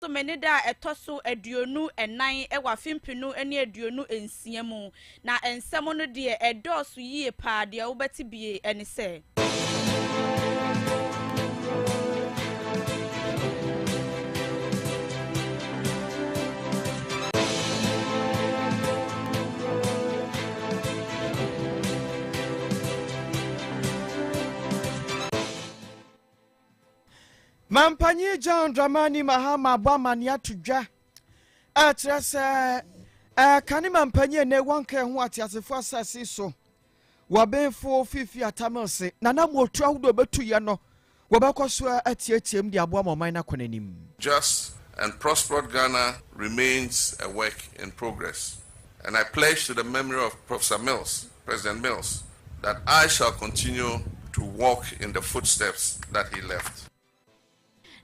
so many da etoso aduonu enan ewa fimpinu ene aduonu ensia mu na ensem no de edoso yie pa de wobeti bie ene se Mampanyi John Dramani Mahama Bamani atudwa atrese kani mampanyi ne wanke ho atiasefo asase so wabenfo fifi atamelse nana motu ahodo betu ye no wobekoso atietiem de aboa moman na konanim. Just and prosperous Ghana remains a work in progress, and I pledge to the memory of President Mills, that I shall continue to walk in the footsteps that he left.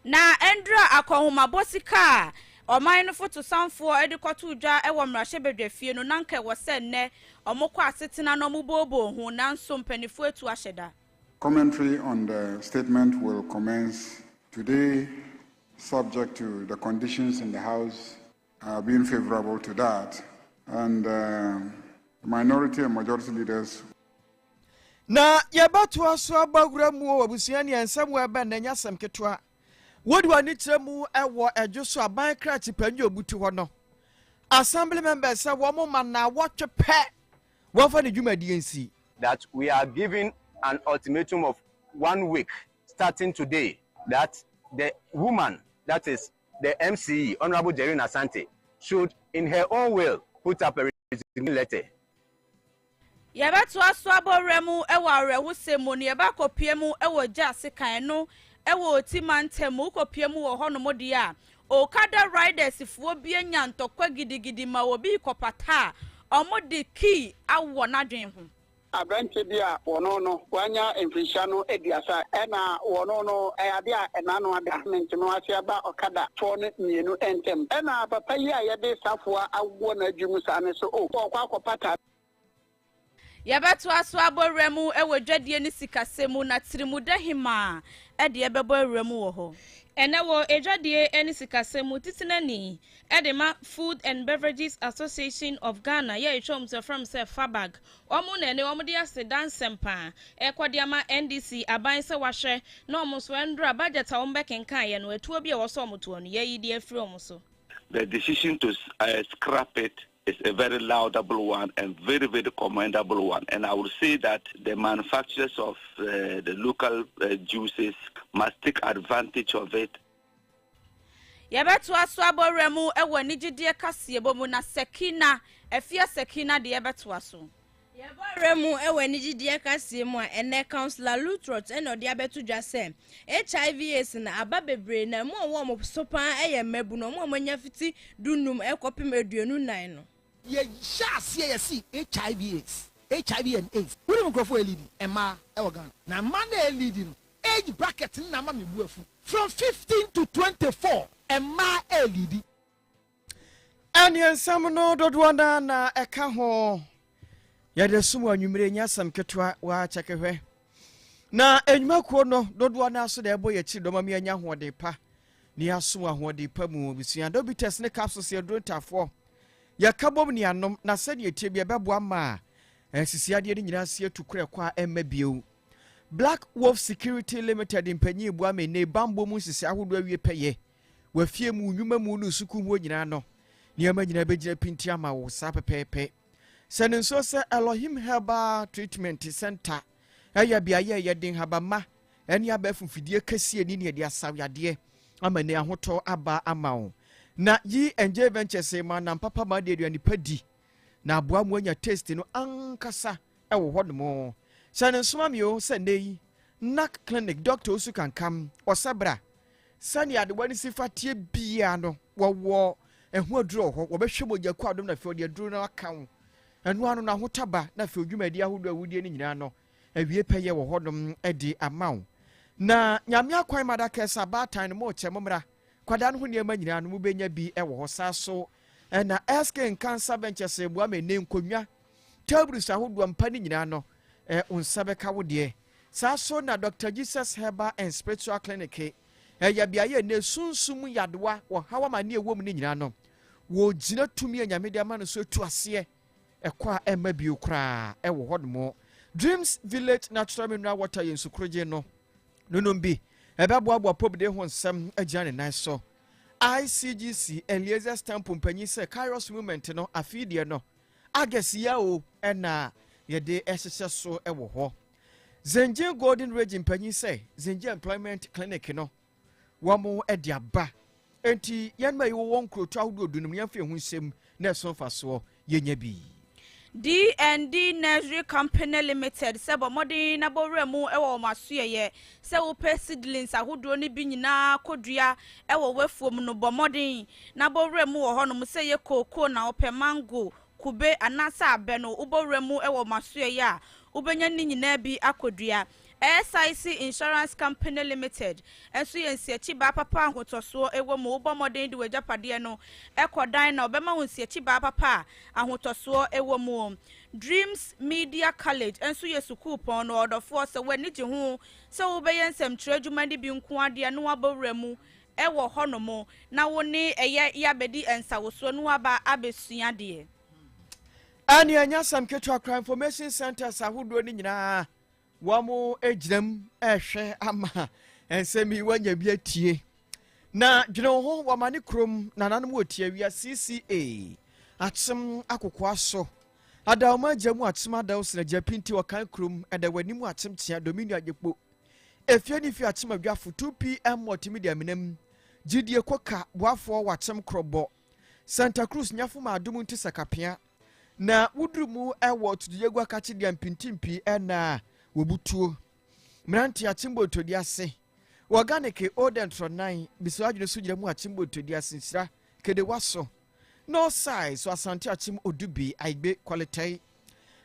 Na endra akonhoma bosika oman no foto sanfo edikoto dwa ewo mrahye bedwafie no nanka wo se nne omokọ asetena no mubobo hu nanso mpanifo etu ahyeda. Commentary on the statement will commence today, subject to the conditions in the House being favorable to that, and minority and majority leaders. Na yebatu aso abagura mu obusuani ensem we ben na nyasem ketwa. Wodi wani tremu ewo ejoso aban krati panyi obutu ho no. Assembly members say wo mo man na watwe pe. Wo fa ne dwumadi ensi. That we are giving an ultimatum of 1 week starting today, that the woman, that is the MCE, Honorable Jerry Asante, should in her own will put up a resignation letter. Yabatu aso aboremu ewo arewusemu ne yaba kopiemu ewo jase kan no ewo timantemu kopiemu wo hono modi a okada riders fuo bia nyantokwa gidigidi ma obi kopata omodi key awo nadwen ho abranche dia wono no wanya emfisha no ediasa ena wono no ade a ena no adament no asia ba okada fo ne mienu entem ena papa yi a yede safoa awo na adwumu sa ne so o kwa akopata Yabatu aso aboremu ewo dwadie ni sikasemu na tirimudahima ede ebebo eremu wo ho enewo edwadie eni sikasemu titinani edema Food and Beverages Association of Ghana ye echom se from se Fabag omu na ene omu de asedan sempa ekwadiama NDC aban se wahwe na omu so endra budget a ombe kenkan ye no etuo bi e wo so omuto no ye yidi afri omu so. The decision to scrap it is a very laudable one and very, very commendable one. And I would say that the manufacturers of the local juices must take advantage of it. Yabatu aso aboremu ewo nigidie kase bomu na sekina efia sekina de yabatu aso. Yaboremu ewo nigidie kase mu a ene councillor Lutrot eno de abetu dwase HIV/AIDS na ababebre na mu wo mo sopan eye mabu no mo manya fiti dunum ekopim aduonu nan no. Ye shas ye see HIV/AIDS and AIDS. We don't go for a leading Emma Elgan. Now man leading age bracket na ma mebuafu from 15 to 24 Emma leading. And ensem no dodwana na eka ho. Ya de sumu anwumire nyasam ketwa wa chekehwe. Na enwumakuo no dodwana so de ebo ye chi doma me anya hode pa. Ni aso ahode pa mu obusua dobites ne capsules ye drontafo. Ya kabom ni anom na sede etie bia beboa ma sisiade ni nyina se atukure kwa emmabio. Black Wolf Security Limited impanyi bua me ne bambo mu sisi ahodo awie peye. Wafie mu nwuma mu no suku ho nyina no. Niama nyina begina pinti ama wo sa pepepe. Senenso se Elohim Herbal Treatment Center. Aya bia ye den habama. Eni aba fufidie kasie ni ne de asawade. Ama ne ahoto aba ama na yi enje ventures ma na papa ma de aduani padi na aboa mu anya taste no ankasa ewo hodomo sane nsoma mi o sande yi nak clinic doctor osu kan kam osabra sane ade wani sifatie bia no wo ehu aduro ho wo behwe mogya kwa adom na fe ode aduro na aka wo enu anu na hotaba na fe odwumadi ahodo awudie ni nyina no awie peye wo hodom edi amawo na nyame akwan madaka sabatan mo chemomra kwadan ho niam nyina no mubenya bi ewo hosa so na asking cancer ventures ebua me ne nkonwa tabrus ahodo mpa ni nyina no unsabe ka wo de sa so na Dr. Jesus Herbal and Spiritual Clinic ɛyɛ biaye ne sunsum yadewa wɔ hawa ma ne ɛwɔ mu ne nyina no wo gyina tumi anyame de ama no so tu aseɛ ɛkɔ a ɛma bio koraa ɛwɔ hɔ no Dreams Village Natural Mineral Water yɛnsukroje no nonom bi ɛbɛboaboa pobde ho nsɛm agyina ne nan so ICGC Eliezer Stamp mpanyi sɛ Kairos movement no afidie no agɛsia o ɛna yɛde ɛhyehyɛ so ɛwɔ hɔ Zenjin Golden Region mpanyi sɛ Zenjin Employment Clinic no wɔn ɛde aba enti yɛn ma yɛwɔ wɔn kuroto ahodoɔ dunum yɛmfa ho nsɛm na ɛso mfa soɔ yɛnya bi D&D Nursery Company Limited sɛ bɔmmɔden na bɔwura mu ɛwɔ ɔmasoɛyɛ sɛ wopɛ seedlings ahodoɔ no bi nyinaa kodua ɛwɔ wafuom no bɔmmɔden na bɔwura mu wɔ hɔnom sɛ yɛ kooko na wopɛ mango kube anasa abɛ no wobɔwura mu ɛwɔ ɔmasoɛyɛ a wobɛnya ne nyinaa bi akodua SIC Insurance Company Limited enso yensiachi ba papa ahotoso ewo mu ubomodin de wajapade no ekodan na obema wonsiachi ba papa ahotoso ewo mu Dreams Media College enso yesuku pon no odofo se wani je ho se wo beye nsem tredwuma de bi nko ade no abowra mu ewo honomo na woni eye yabedi ensawoso no aba abesua de ani anya sam ketwa crime information centers ahodo ni nyina wamo ejram ehwe ama ensemi wanya bi atie na dwene ho wamane krom nananom otie wia CCA atsem akokwa so adawma jamu atsem adaw sna japinti wakan krom edawanimu atsem tia dominion ajepo efie ni fi atsem adwafo 2pm multimedia menam gidie koka boafo watsem krobo Santa Cruz nyafo ma adum nti sakapia na wudrumu ewo tudiyegwa kachi dia mpintimpi ena wobutuo mranti achimbo todi ase organic odentro 9 biswadwene so gyina mu achimbo todi ase nsira kede waso no size so asante achim odubi aigbe quality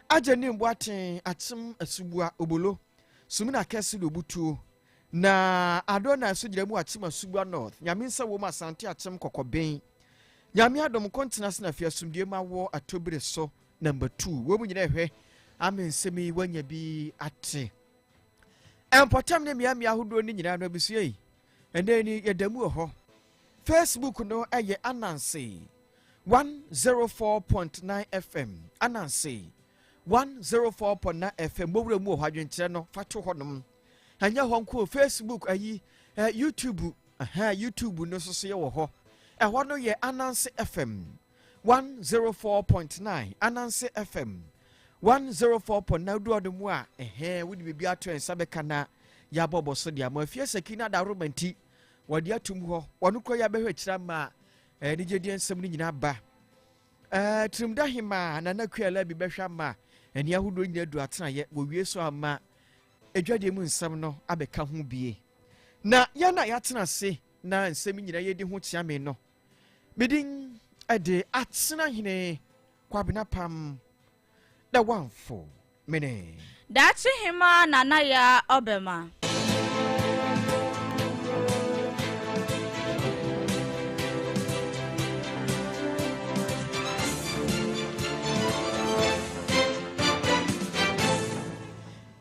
ageni mboaten achim asubua obolo sumina kese lobutuo na adona so gyina mu achim asubua north nyaminsa wo ma asante achim kokoben nyame adom kontina se na fia sumdie ma wo atobire so number 2 wo mu nyina ehwe amensemi wanya bi ate empotam ne miamia ahodo ni nyina no abisue ende ni yedamu ho Facebook no eye Ananse 104.9 FM Ananse 104.9 FM bowura mu ho adwenkyere no fato honom anya ho nko Facebook ayi YouTube YouTube no so ye wo ho ho no ye Ananse FM 104.9 Ananse FM 104.9 do odemu a wodi bibia to ensa beka na ya bobo so dia ma fie sakina da romanti wodi atum ho wonukro ya behwe kira ma ni gedi ensem ni nyina ba trimda hima na nakuela bi behwa ma eni ahudo nyina du atena ye wo wie so ama edwade mu nsem no abeka ho bie na ya na ya tena se na nsem nyina ye di ho tia me no midin ade atena hine kwabena pam da wanfo mene dachi hima nana ya obema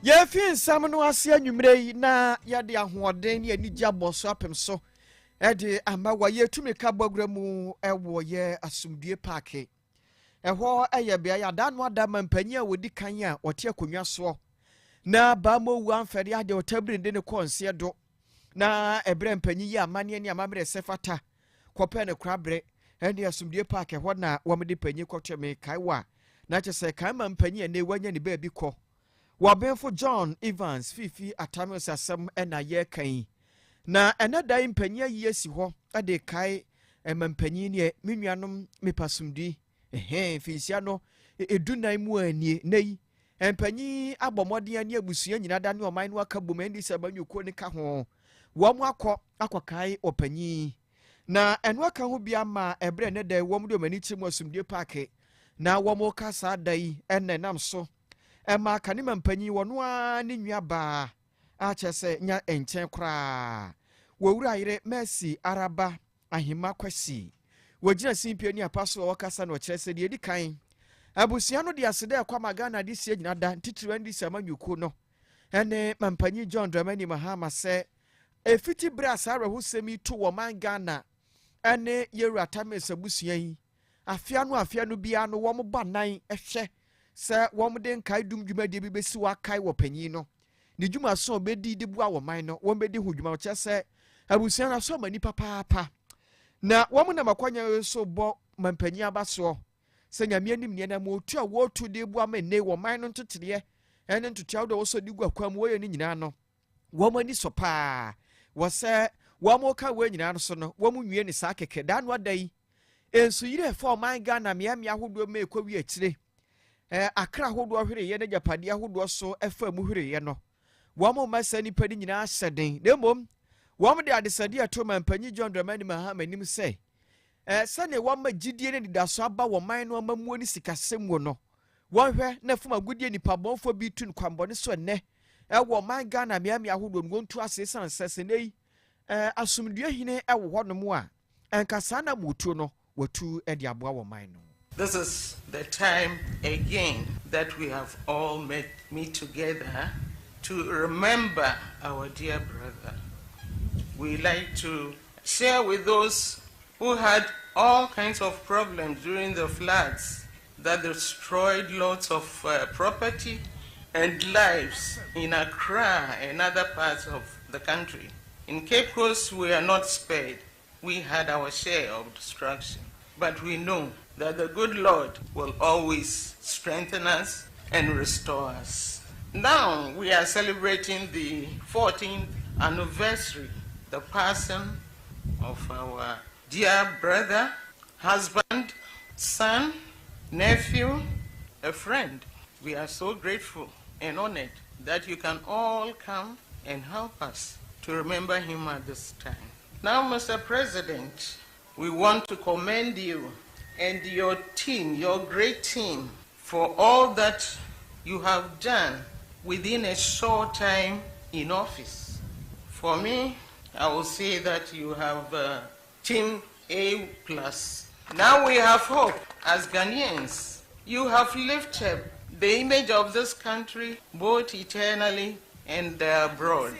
ye fin sam no ase anwumre na ye de ahoɔden ne anigya boso apem so de ama wa ye tumi ka bagura mu ewo ye asumdue park ehwo eye bia ya da no ada mampanyi a wodi kan a ote akonwa so na ba mo wu amfere ade otabrinde ne konse do na ebre mpanyi ya amane ne amamre sefata kope ne krabre ende asumdue park ehwo na womde panyi kotweme kaiwa na chese kan mampanyi ne wanya ne ba bi ko wabenfo John Evans fifi atamos asem ena ye kan na enada mpanyi yi si ho ade kai mampanyi ne mennuanom mepasumdi finsia no edunan mu anie nei empanyi abomode ani abusua nyina da ne oman no aka bom ndi se banyuko ne ka ho wo mu akokai opanyi na eno aka ho bia ma ebre ne da wo mu de mani chimu asumdie park na wo mu ka sa dai enenam so ema kanima mpanyi wono a ne nwua ba a chese nya enchen kra wo wura yire Mercy Araba ahima kwasi wajina simpio ni apaso wakasa no kyerese de edikan abusia no de asede akwa magana de sie nyina da titiri ndi sama nyuko no ene mampanyi John Dramani Mahama se efiti brasa arehusemi to wo man Ghana ene yeru atamesa busua yi afia no bia no wo ba nan ehwe se wo de nkai dum dwumade bi besi wa kai wo panyin no ne dwuma so obedi de bua wo man no wo bedi hu dwuma che se abusua na so mani papa na wo na makwanya so bo mampanyin abaso se nyame anim ne na mo tu a wo tu de bua me ne wo man no ntetede ene ntutua do wo so di gua kwam wo ye ni nyina no wo mani so pa wo se wo mo ka wo nyina no so no wo mu nwie ni sa keke da no adai ensu yire for man Ghana me ahodo me ekwawi akire akra ahodo hwere ye na japade ahodo so efa mu hwere ye no wo mo masani padi nyina hyeden na mom wo mo de adesade ato mampanyi John Dramani Mahama nim se sane wo ma gidie ne didaso aba wo man no amamuo ni sikasem wo no wo hwe na fuma gudie nipa bonfo bi tun kwambone so ne wo man Ghana me ahodo no ntu asesan sese nei asumdue hine wo honom a enkasa na mutu no watu edi aboa wo man no. This is the time again that we have all meet together to remember our dear brother. We like to share with those who had all kinds of problems during the floods that destroyed lots of property and lives in Accra and other parts of the country. In Cape Coast, we are not spared. We had our share of destruction. But we know that the good Lord will always strengthen us and restore us. Now we are celebrating the 14th anniversary, the passing of our dear brother, husband, son, nephew, a friend. We are so grateful and honored that you can all come and help us to remember him at this time. Now, Mr. President, we want to commend you and your team, your great team, for all that you have done within a short time in office. For me, I will say that you have Team A+. Now we have hope as Ghanaians. You have lifted the image of this country both eternally and abroad.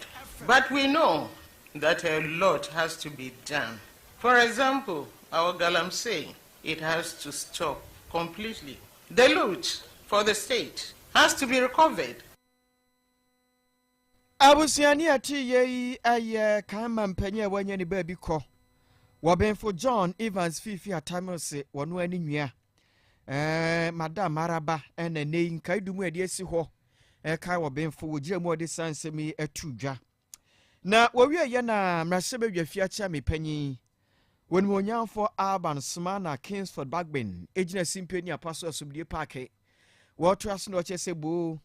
But we know that a lot has to be done. For example, our Galamsey, it has to stop completely. The loot for the state has to be recovered. Abusiani ati ye aye kama mpenye wanye ni baby ko. Wabenfo John Evans Fifi atamose wonu ani nwia. Madam Maraba ene nei nkai dumu ade asi ho. Kai wabenfo wogire mu ode sansemi atudwa. Na wawie ye na mrasebe dwafia cha mepanyi. When Monyanfo Alban Smana Kingsford Bagbin, Ejina Simpeni Apostle Subdi Parke, Watras no Chesebo,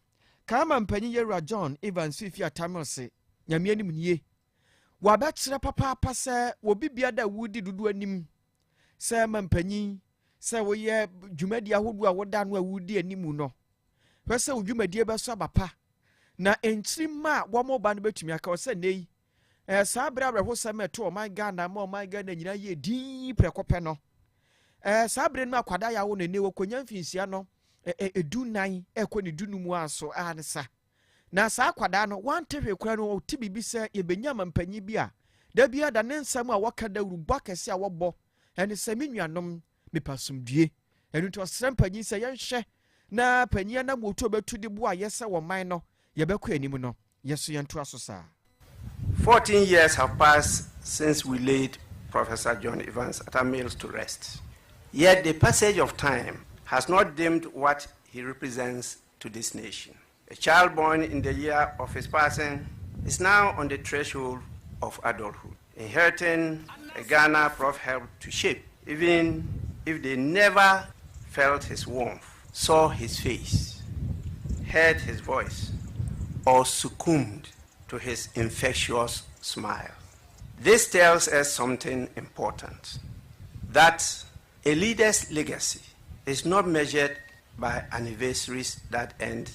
Kama Mpenny Yera John Evans Fifi Atamose, Yamiani Munye. Wabatra papa pasa, Wobibia da woody do anim. Sir Mampenny, Sir Waye Jumedia Hudwa Wadanwa Woody and Nimuno. Pesa Jumedia Basabapa. Na entrima wamo banbetumi akawse nei sabra bra hosame to my Ghana mo my Ghana nyina ye din prekope no sabre no akwada ya wo ne ne wokonya mfinsia no edunan ekoni dunumu aso ansa na sa akwada no wantehwe kura no ti bibisa ye benyama mpanyi bia da bia da ne nsam a wakada urubwa kese a wobo ene samenuanom mepasumdue enu to srampanyi se yenhye na panyi na moto betu de bo ayese wo man no yebekọ enimu no yeso yentu asosa. 14 years have passed since we laid Professor John Evans Atta-Mills to rest. Yet the passage of time has not dimmed what he represents to this nation. A child born in the year of his passing is now on the threshold of adulthood, inheriting a Ghana Prof helped to shape, even if they never felt his warmth, saw his face, heard his voice, or succumbed to his infectious smile. This tells us something important, that a leader's legacy is not measured by anniversaries that end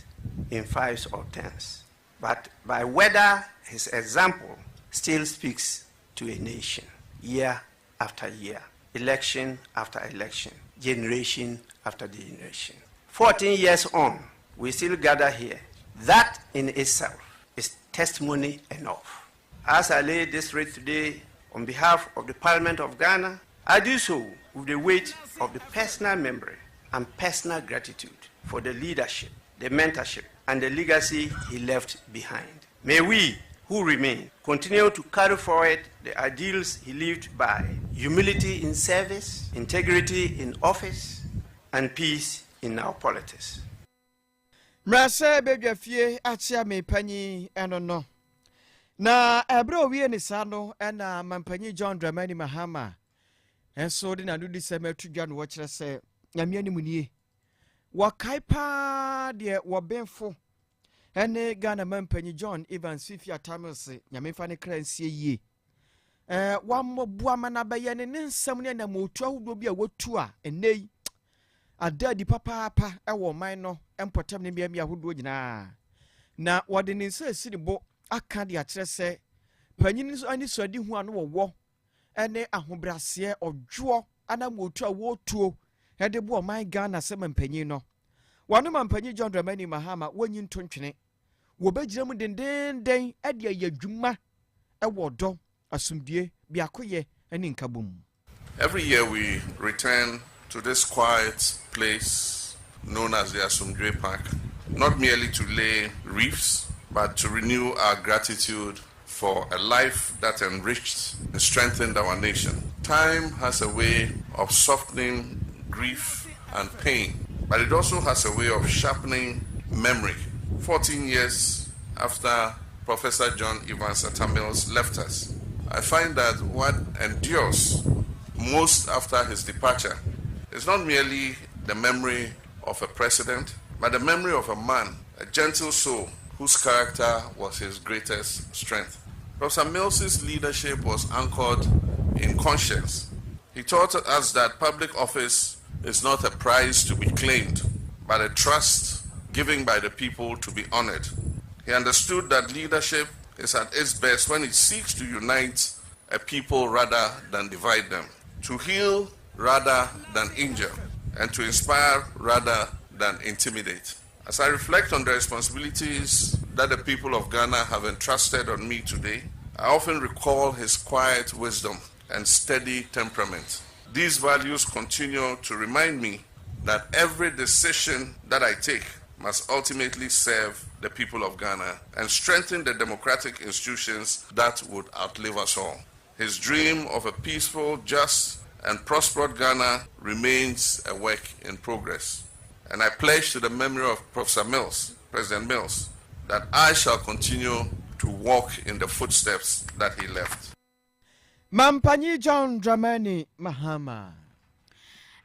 in 5s or 10s, but by whether his example still speaks to a nation year after year, election after election, generation after generation. 14 years on, we still gather here. That in itself is testimony enough As I lay this writ today on behalf of the Parliament of Ghana, I do so with the weight of the personal memory and personal gratitude for the leadership, the mentorship, and the legacy he left behind. May we, who remain, continue to carry forward the ideals he lived by: humility in service, integrity in office, and peace in our politics. Mrase bedwa fie achia me panyi eno no. Na ebro wie ni sano ena mampanyi John Dramani Mahama. Enso de na dudi se metudwa no wo kire se nyame ni munie. Wakai pa de wobenfo ene Ghana mampanyi John Evans Fifia Tamilse nyame fa ne kransie yie. Wamobua mana baye ne nsam ne na motu ahodo bi a wotu a enei adadi papa ewo man no empotam ne biam yahodo nyina na wode ne nsa siribo aka de akire se panyin so ani so adi hu ano wo ene ahobrase odwo ana motu a wotuo ede bo man Ghana se mampanyin no wano mampanyin John Dramani Mahama wonyi ntontwene wo begira mu dendenden ade ayadwuma ewo do asumdie biakoye ene nkabum. Every year we return to this quiet place known as the Asumdue Park, not merely to lay wreaths, but to renew our gratitude for a life that enriched and strengthened our nation. Time has a way of softening grief and pain, but it also has a way of sharpening memory. 14 years after Professor John Evans Mills left us, I find that what endures most after his departure is not merely the memory of a president, but the memory of a man, a gentle soul whose character was his greatest strength. Professor Mills's leadership was anchored in conscience. He taught us that public office is not a prize to be claimed, but a trust given by the people to be honored. He understood that leadership is at its best when it seeks to unite a people rather than divide them, to heal rather than injure, and to inspire rather than intimidate. As I reflect on the responsibilities that the people of Ghana have entrusted on me today, I often recall his quiet wisdom and steady temperament. These values continue to remind me that every decision that I take must ultimately serve the people of Ghana and strengthen the democratic institutions that would outlive us all. His dream of a peaceful, just, and prospered Ghana remains a work in progress. And I pledge to the memory of Professor Mills, President Mills, that I shall continue to walk in the footsteps that he left. Mampanyi John Dramani Mahama.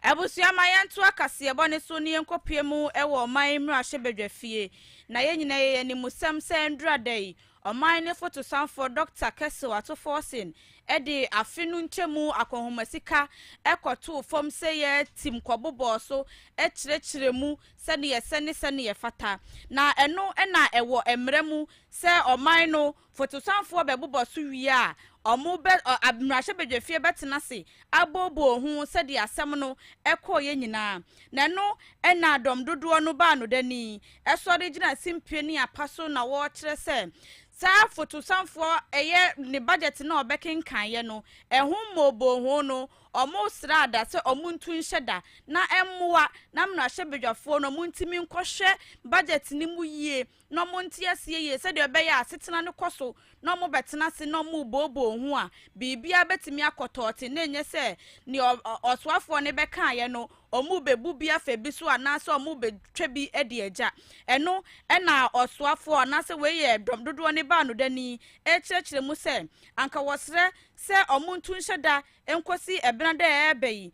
Abusia mayantu akase bone so ne enkopie mu ewo man mra hyebedwa fie na ye nyina ye ni musam sendra dai oman ne photo sanfo Dr. Kessel Atoforsin ede afinu nchemu akohomasika ekoto fom se ye tim kwabobo so ekirekiremu sene ye sene ye fata na eno na ewo emremu se oman no photo sanfo bebobo so wi a omu be abmrahye bedwafie betena se abobo hu se de asem no ekoye nyina na no na dom dodo no ba no dani eso de gina simpie ni apaso na wo kire se sa photo sanfo eye ne budget na obekin kan ye no ehum mobo hu no omu srada se omuntu nheda na emmoa na mrahye bedwafo no muntimi nkohwe budget ni mu yie no monti asie ye se de obeye asetena ne koso no mo betena se no mu bobo hu a bibia betimi akotote na enye se ni oswafo ne beka ye no omu bebu bia fa bi so anase omu betwa bi ede agya eno na oswafo anase we ye dom dodo ne ba no dani ekirekire mu se anka wosre se omuntu nheda enkosi ebenada ebeyi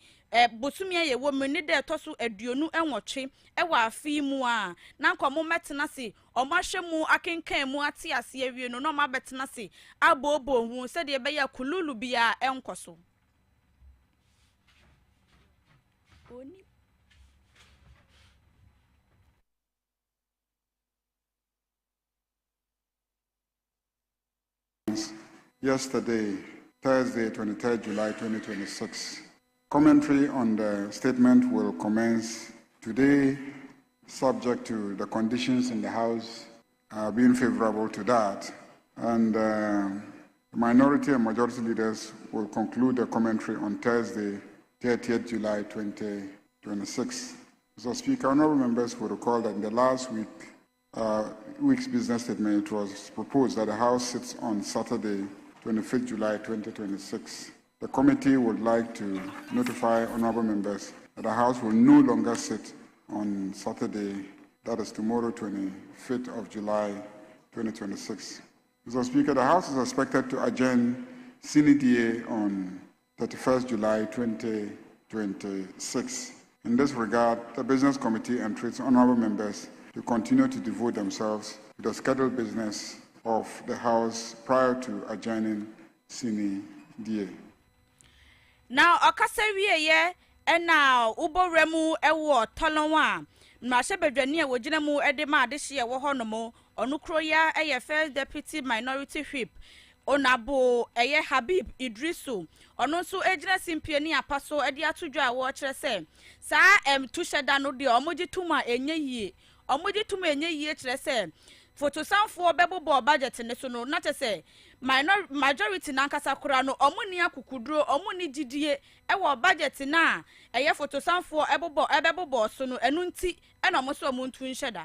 bosumia ye wo mni de toso aduonu enwotwe ewa afi mu a na nkomo metena se omahwemu akenkan mu ate ase awie no no ma betena se abobo hu se de be ya kululu bia enkoso oni. Yesterday, Thursday, 23rd July 2026. Commentary on the statement will commence today, subject to the conditions in the House being favorable to that. And The minority and majority leaders will conclude their commentary on Thursday, 30th July 2026. Mr. Speaker, honorable members will recall that in the last week's business statement, it was proposed that the House sits on Saturday, 25th July 2026. The committee would like to notify honorable members that the House will no longer sit on Saturday, that is tomorrow, 25th of July 2026. Mr. Speaker, the House is expected to adjourn sine die on 31st July 2026. In this regard, the Business Committee entreats honorable members to continue to devote themselves to the scheduled business of the House prior to adjourning sine die. Now, Okasawiye, and now Uboremu Ewo Tolonwa, Mashabedania Wojinamu Edema this year Wahonomo, Onukroya, a first deputy minority whip, Onabo, a Habib Idrisu, Onosu Ejina Simpiani Apaso, Ediatuja, watcher say, Sa Tushadano de Omojituma enye, Omojituma enye say. For to some for bebo budget in the sono, not to say, majority nankasa kurano, omunia kukudro, omuni GDA, ewa budget na, a year for to some for ebebo sono, enunti, and almost a moon twin shedder.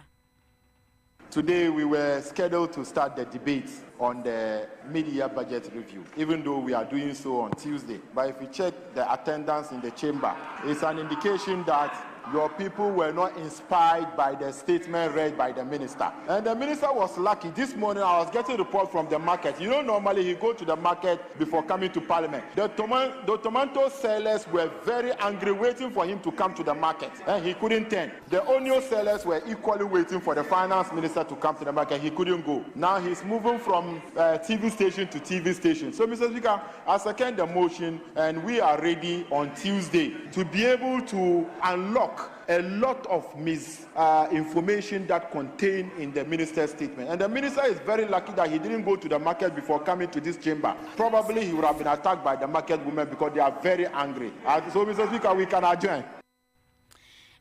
Today we were scheduled to start the debate on the mid-year budget review, even though we are doing so on Tuesday. But if you check the attendance in the chamber, it's an indication that your people were not inspired by the statement read by the minister. And the minister was lucky. This morning I was getting a report from the market. You know, normally he go to the market before coming to parliament. The tomato sellers were very angry waiting for him to come to the market. And he couldn't turn. The onion sellers were equally waiting for the finance minister to come to the market. He couldn't go. Now he's moving from TV station to TV station. So Mr. Speaker, I second the motion and we are ready on Tuesday to be able to unlock a lot of misinformation that contained in the minister's statement. And the minister is very lucky that he didn't go to the market before coming to this chamber. Probably he would have been attacked by the market women because they are very angry. So, Mr. Speaker, we can adjourn.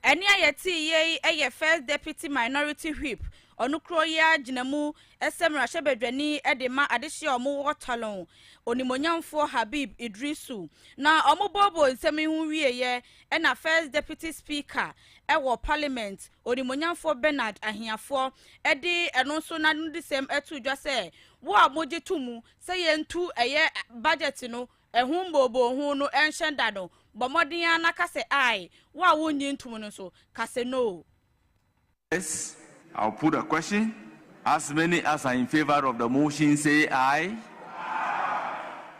Any ayeti ye first deputy minority whip. Onukroya Jinamu, SM Rashebedweni, Edema, Adishia Omo Watalon, Onimonyamfo Habib Idrisu. Now, Omo Bobo is semi ye, and a first deputy speaker, Ewo Parliament, Onimonyamfo Bernard Ahiafo, Eddie, and also Nanu the same etu just say, Wa Moji Tumu, saying two a year budgetino, a humbobo who no ancient dado, but Modiana Kase I, Wa Wunyin Tumunoso, Kase no. Yes. I'll put a question. As many as are in favor of the motion say aye.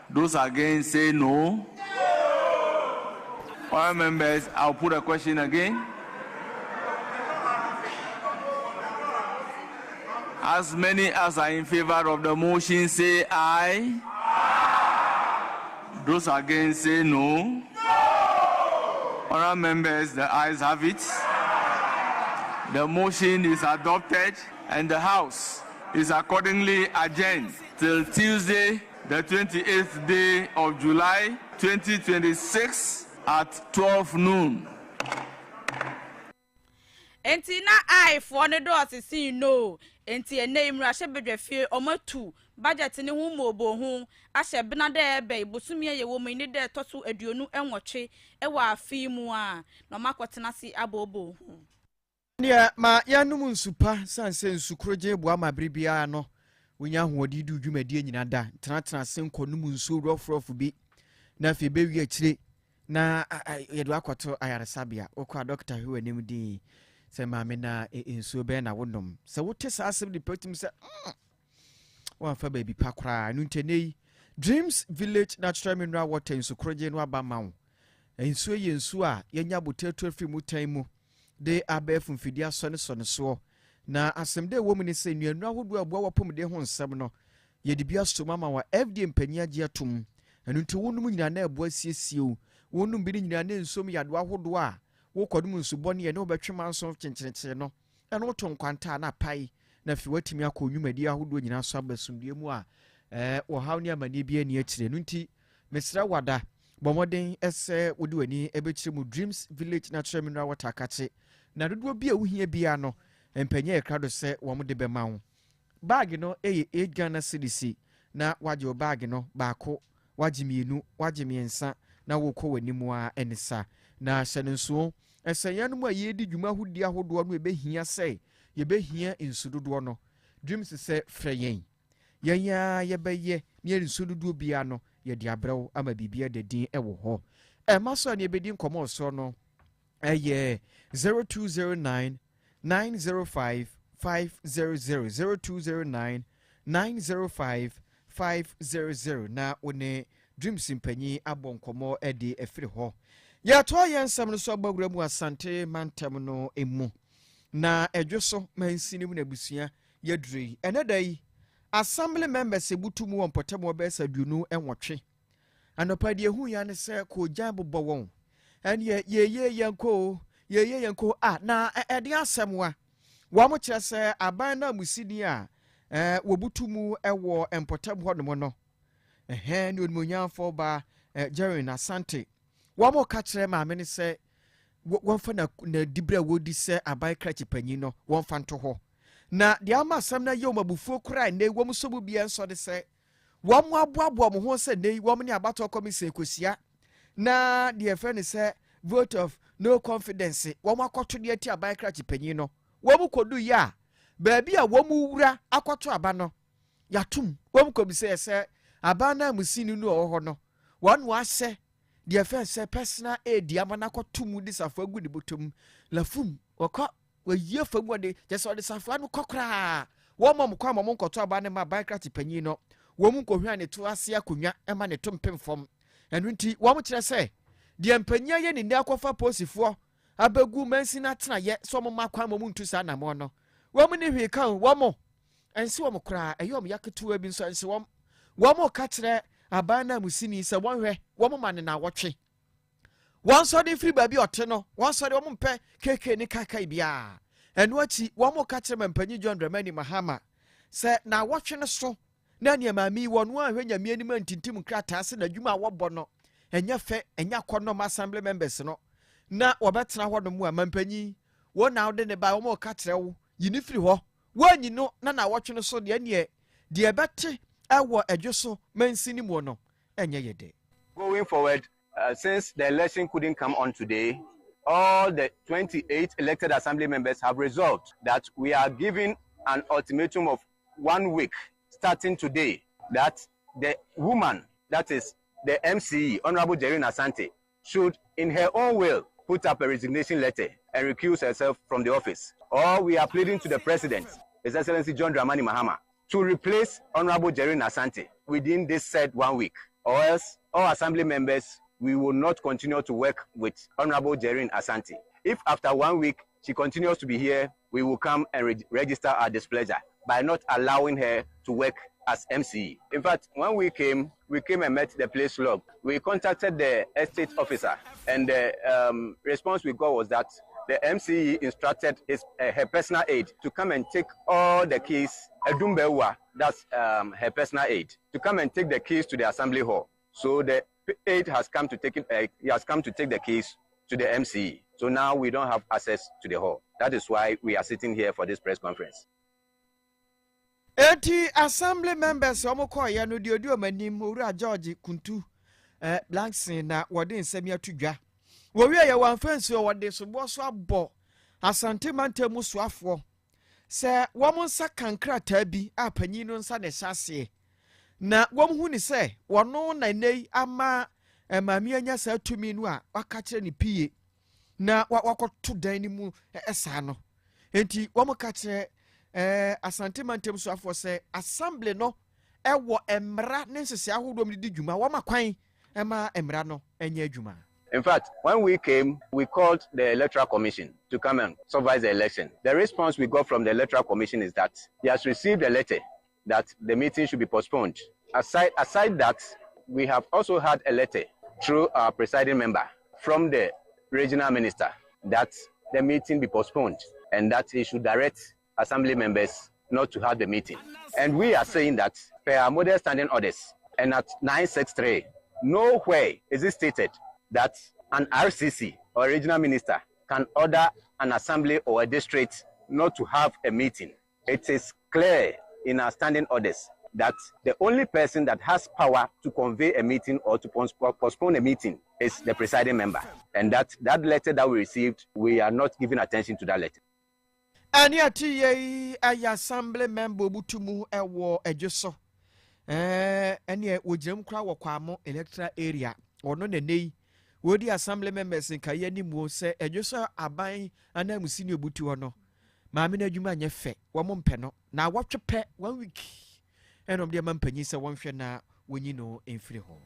Those against say no. All members, I'll put a question again. As many as are in favor of the motion say aye. Those against say no. All members, the ayes have it. The motion is adopted and the House is accordingly adjourned till Tuesday, the 28th day of July 2026 at 12 noon. Enti na I for the doors is see no. Enti a name Rashebedwe Omotu. Budget ni humobo hu ashe benade ebe ibusumie ye wo mini de tosu aduonu enwoche ewa afi mu a no makwotena si abobo hu. Nia ma yanum nsupa sanse nsukroje bo amabribia no wonya hoodi du dwumadi nyina da tena senko num nsu rofrofu bi na fe bewi akire na yedo akoto ayaresabia okwa doctor hu anim di se ma me na nsu be na wonom se wote sa asem di petim se wa fa baby pakra nu ntenei Dreams Village Natural Mineral Water nsukroje no aba mawo nsu ye nsu a yenya boteto afri mu tan mu de abef mfidia sone so na asemde wo mini se nuanu ahodo abo wapomde ho nsem no ye de bia stoma ma wa FD mpania gie atom enu nti wonum nyina na abo asiesie o wonum bi nyina na nsom yado ahodo a wo kodum nsubone ye ne obetwema nso kyenkyenkye no eno to nkwanta na pai na fi watimi akonnwumadi ahodo nyina so abasumdie mu a wo hawni amani bia ni akire enu nti mesra wada bomoden ese wodi wani ebekire mu Dreams Village Natural Mineral Water kache na dodo bia wohia bia no empanye ekrado se wo mo de be mawo bag no eye 8 Ghana cedis na wagye bag no baako wagye mienu wagye miensa na wokɔ w'animu a ɛne na hyɛ no nso ɛsɛnyɛ no mu a yɛdi dwuma hodi ahodoɔ no ɛbɛhia sɛ yɛbɛhia nsu dodoɔ no dreams sɛ frɛ yɛn ya yɛbɛyɛ ne nsu dodoɔ bia no yɛde abrɛw ama bibia da din ɛwɔ hɔ ɛma so a ne yɛbɛdi nkɔmmɔ so no ɛyɛ 0209 905 500 0209 905 500 na one dreams mpanyi abɔ nkɔmmɔ ɛde ɛfiri hɔ yɛatoa yɛn nsɛm no so abawura mu asante mantam no emu na ɛdwo so mansini mu na busua yɛdure ɛnɛ da yi assembly members ebutu mu wɔ mpɔtam wɔbɛsa duonu ɛnwɔtwe anɔpa deɛ hu ya ne sɛ kɔgyan bobɔ wɔn ɛne yɛyɛ yɛnko a na ɛde asɛm wa wɔn kyerɛ sɛ aban na musini a wɔbutu mu ɛwɔ mpɔtam hɔ nom no ne onimonyamfo ba Jerry Asante wɔn ka kyerɛ maame ne sɛ wɔn fa na dibra wɔdi sɛ aban krakye panyin no wɔn fa nto hɔ na deɛ ama asɛm na yɛ wɔn abufuo kora ne wɔn so mu bia nso de sɛ wɔn aboaboa wɔn ho sɛ ne wɔn ne abatɔ kɔmisa ekosia na deɛ fɛ ne sɛ vote of no confidence wɔn akɔto deɛ ti aban krakye panyin no wɔn kɔdu yɛ a baabi a wɔn wura akɔto aba no yatum wɔn kɔmisa sɛ aban na musini no wɔ hɔ no wɔn wahyɛ deɛ fɛ sɛ personal aid ama na kɔto mu de safo agu ne botom lafum wɔkɔ wɔyie fam wɔde kyɛ sɛ safo no kɔkora wɔn mɔ kɔ ama mo nkɔto aba ne ma aban krakye panyin no wɔn nkɔhwɛ ne to ase akonnwa ɛma ne to mpem fam ɛno nti wɔn kyerɛ sɛ deɛ mpanyia yɛ ne nni akɔfa posifoɔ abɛgu mansi na tena yɛ sɛ wɔn ma kwan wɔn ntu saa namɔ no wɔn ne hwee kan wɔn ɛnsi wɔn koraa ɛyɛ wɔn yaketewa bi nso ɛnsi wɔn ka kyerɛ aban na musini sɛ wɔn hwɛ wɔn ma ne na wɔtwe wɔn sɔ de firi baabi ɔte no wɔn sɔ de wɔn mpɛ keke ne kaka bia ɛno akyi wɔn ka kyerɛ mpanyin John Dramani Mahama sɛ na wɔtwe no so na nneɛma mi wɔn ahwɛ nyame anim ntintim krataa sɛ na adwuma a wɔbɔ no ɛnyɛ fɛ ɛnyɛ akɔnɔ assembly members no na wɔbɛtena hɔ no mu a mpanyin wɔn na wɔde ne ba wɔn ka kyerɛ wo yi ne firi hɔ wɔn nyi no na wɔtwe no so deɛ bɛte ɛwɔ ɛdwo so mansini mu no ɛnyɛ yɛ de. Going forward, since the election couldn't come on today, all the 28 elected assembly members have resolved that we are giving an ultimatum of 1 week starting today that the woman, that is the MCE, Honorable Jerry Asante, should in her own will put up a resignation letter and recuse herself from the office. Or we are pleading to the President, His Excellency John Dramani Mahama, to replace Honorable Jerry Asante within this said 1 week. Or else, all assembly members, we will not continue to work with Honorable Jerry Asante. If after 1 week she continues to be here, we will come and register our displeasure by not allowing her to work as MCE. In fact, when we came and met the place log. We contacted the estate officer, and the response we got was that the MCE instructed her personal aide to come and take all the keys, Edumbewa, that's her personal aide, to come and take the keys to the assembly hall. So the aide has come to take he has come to take the keys to the MCE. So now we don't have access to the hall. That is why we are sitting here for this press conference. Eti assembly members omoko ya no diodio manim owura George Kuntu Blankson na wode nsem ya tudwa. Wo wi ya wanfansi o wode sobo so abo Asante Mantemu soafo. Se wo nsa kankra ta bi apanyin no nsa ne hyase. Na wo hu ni se wono na nei ama mami anya sa tumi no a waka kire ni pie. Na wakoto dan ni mu esa no. Enti wo ka kire Asante Mantemu soafo se assembly no ewo emra ne nsese ahodo mi di dwuma wo makwan ema emra no enya dwuma. In fact, when we came, we called the Electoral Commission to come and supervise the election. The response we got from the Electoral Commission is that he has received a letter that the meeting should be postponed. Aside that, we have also had a letter through our presiding member from the regional minister that the meeting be postponed and that he should direct assembly members not to have the meeting. And we are saying that per our model standing orders and at 963, nowhere is it stated that an RCC or regional minister can order an assembly or a district not to have a meeting. It is clear in our standing orders that the only person that has power to convey a meeting or to postpone a meeting is the presiding member. And that letter that we received, we are not giving attention to that letter. And yet, a assembly member Butumu ewo ejoso. And yet, we jam crowd kwamo electoral area or no ne. Would the assembly members in Kayeni Mo say ejoso abai and I'm senior Butuano. Mamina Juma Yefe, 1 penno. Now watch a pet 1 week. And of the man penisa 1 fena when you know in free home.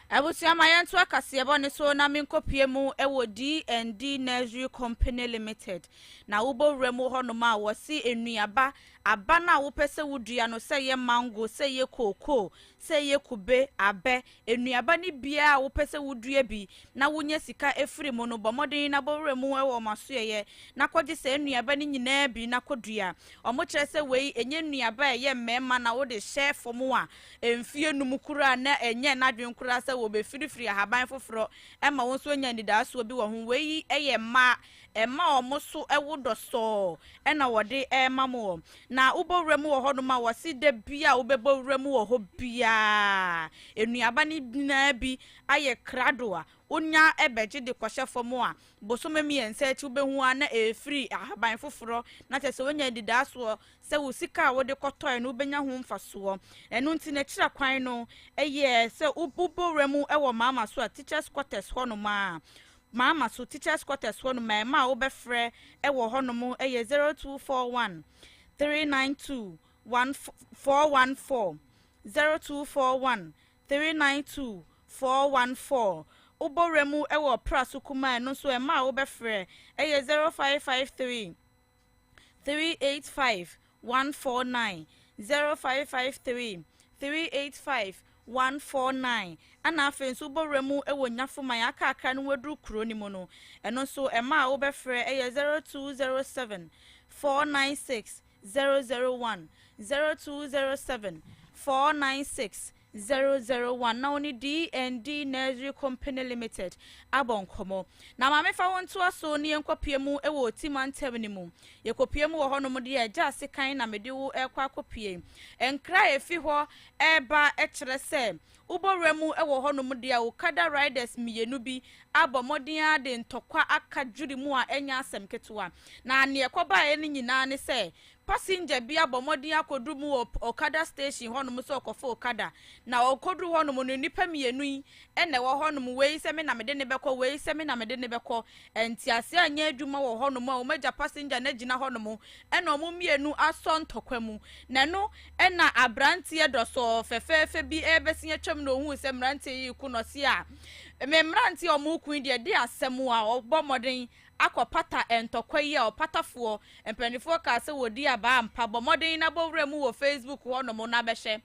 I would say my answer Cassiabon so na min copiemu ewo D&D Nursery Company Limited. Na ubo remo honoma was see in Niaba, abana wopese wudria no say ye mango, say ye cocoa, say ye kube, abe, en Niabani bia wopese wudria bi, na wunye sika efri mono bomodi na bo remo ewo masuye, na kwaji se Niabani nebi na kodria. Omoche se we enye Niaba ye mema na wode share for moa, enfie numukura na enye na dwenkura se wo be free haban foforo ema wonso nya ndidaso bi wo ho we eye ma omoso ewodo so ena wode ema mo na ubowrem wo ho no ma wasi de bia ubebowrem wo ho bia enuaba ni na bi aye krado a onya ebeje de kwahye fomo a bosomemi ense echi ubehu ana free haban foforo na tese wonya ndidaso se wo sika wo de kotoi no ubenya ho mfaso enu nti na kira kwan no eye se ubowrem ewo mama so a teachers quarters ho no ma mama so teachers quarters ho no ma obefre ewo ho no mo eye 0241 392 1414 0241 392 414 Uboremu ewo prasukuma no so ema obefre eye 0553 385 149 0553 385 149 ana afenso boremu ewo nyafoma ya aka no wadru kuro ni mo no eno so ema obefre eye 0207 496 001 0207 496 001 na oni D&D Nursery Company Limited abonkomo na ma mefa wonto aso ne enkopiemu ewo timantem ni mu yekopiemu wo hono mu de agya sekan na mede wo ekwa akopie enkra efi ho eba ekere se uboremu ewo hono mu de Okada riders mienu bi abomodin ade ntokwa akadwuri mu a enya asem ketewa na ne ekoba eni nyina ne se passenger bia bomodin akodu mu Okada station hono mu so okofo Okada na okodu hono mu nipa mienu yi ene wo hono mu wei se me na mede ne beko wei se me na mede ne beko entiase anya adwuma wo hono mu a omaja passenger na gina hono mu ene omu mienu aso ntokwa mu na no ena abrantie doso fefefe bi ebesinye twam no hu se mrantie yi ku no se a me mrantie omu ku de asemu a obomodin akopata entokwa yi a opatafo empanifo ka se wodi aba ampa bomodin na bowremu wo Facebook hono mu na behye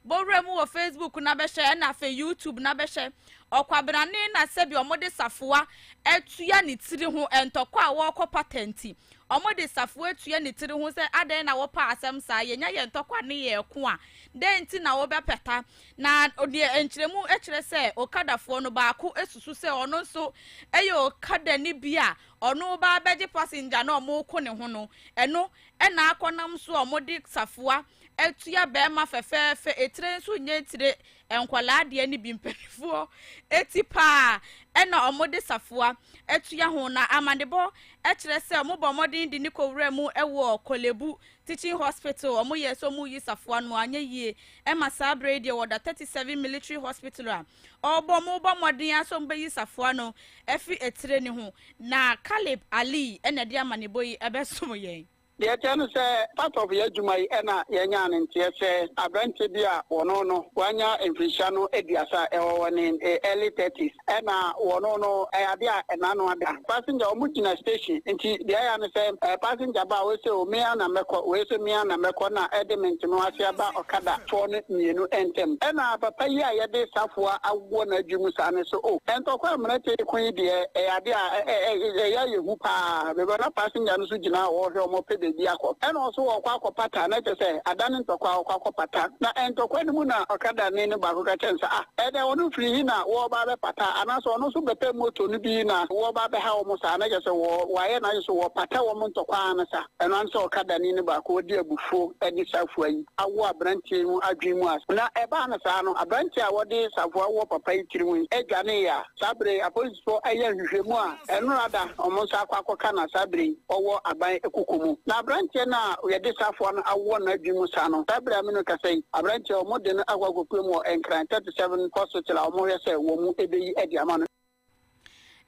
bowremu wo Facebook na behye na fe YouTube na behye okwabrane na sebi omode safoa etua ni tiri ho entokwa a wo patenti omode safoa etua ni tiri ho se adan na wo pa asem sa yenya ye ntokwa ne ye ko a denti na wo bepeta na odi enkyeremu ekire se okadafo no baako esusu se ono so eyo okada ni bia ono ba beje passenger na omo ko ne ho no eno ena akonam so omode safoa etua be ma fefefe etire nso nye tire enkwala de ni bi mpanifuo etipa ena omode safoa etua ho na amandebo ekire se omobo modin di nikowura mu ewo Kolebu teaching hospital omo yeso mu yi safoa no anya yie ema sabre de woda 37 military hospital a obo mo modin aso mbe yi safoa no efi etire ni ho na Caleb Ali ena de amanebo yi ebesom yen the attorney say part of your jumai ena yenya ntie say abrante bia wono no wanya inflation ediasa in early 30s ena wono no ade a ena no ada passenger omugina station nti the ayan say passenger ba we say o me na meko we say me na meko na edement no asia ba Okada for no mienu entem ena papa yi a yede safoa awo na adwumu sa ne so o entokwa mrate kun de ade a ya yehu pa be na passenger no so gina wo hwe o mo pede baby akọ and also ọkọ pata na say adane ntọkwa ọkọ pata na ntọkwa ni mu na ọkada ne ne ba ko ka chensa ede onu free na wo ba be pata anaso onu so bepe moto ni bi na wo ba be ha wo musa na say wo aye na so wo pata wo ntọkwa anasa eno anso ọkada ne ne ba ko di abufo edi safu ayi awo abrantie mu adwen mu as na eba na sa no abrantie a wodi safu awo papa itiri mu edwane ya sabre apolisipo aye hwehwemu a eno ada omo sa akwa na sabre owo aban ekokomu na abrantie na yede safu no awo na adwen mu sa no sabre amino kasai abrantie omo de no agwagopem o enkran 37 hospital omo yese wo mu ebeyi edi amano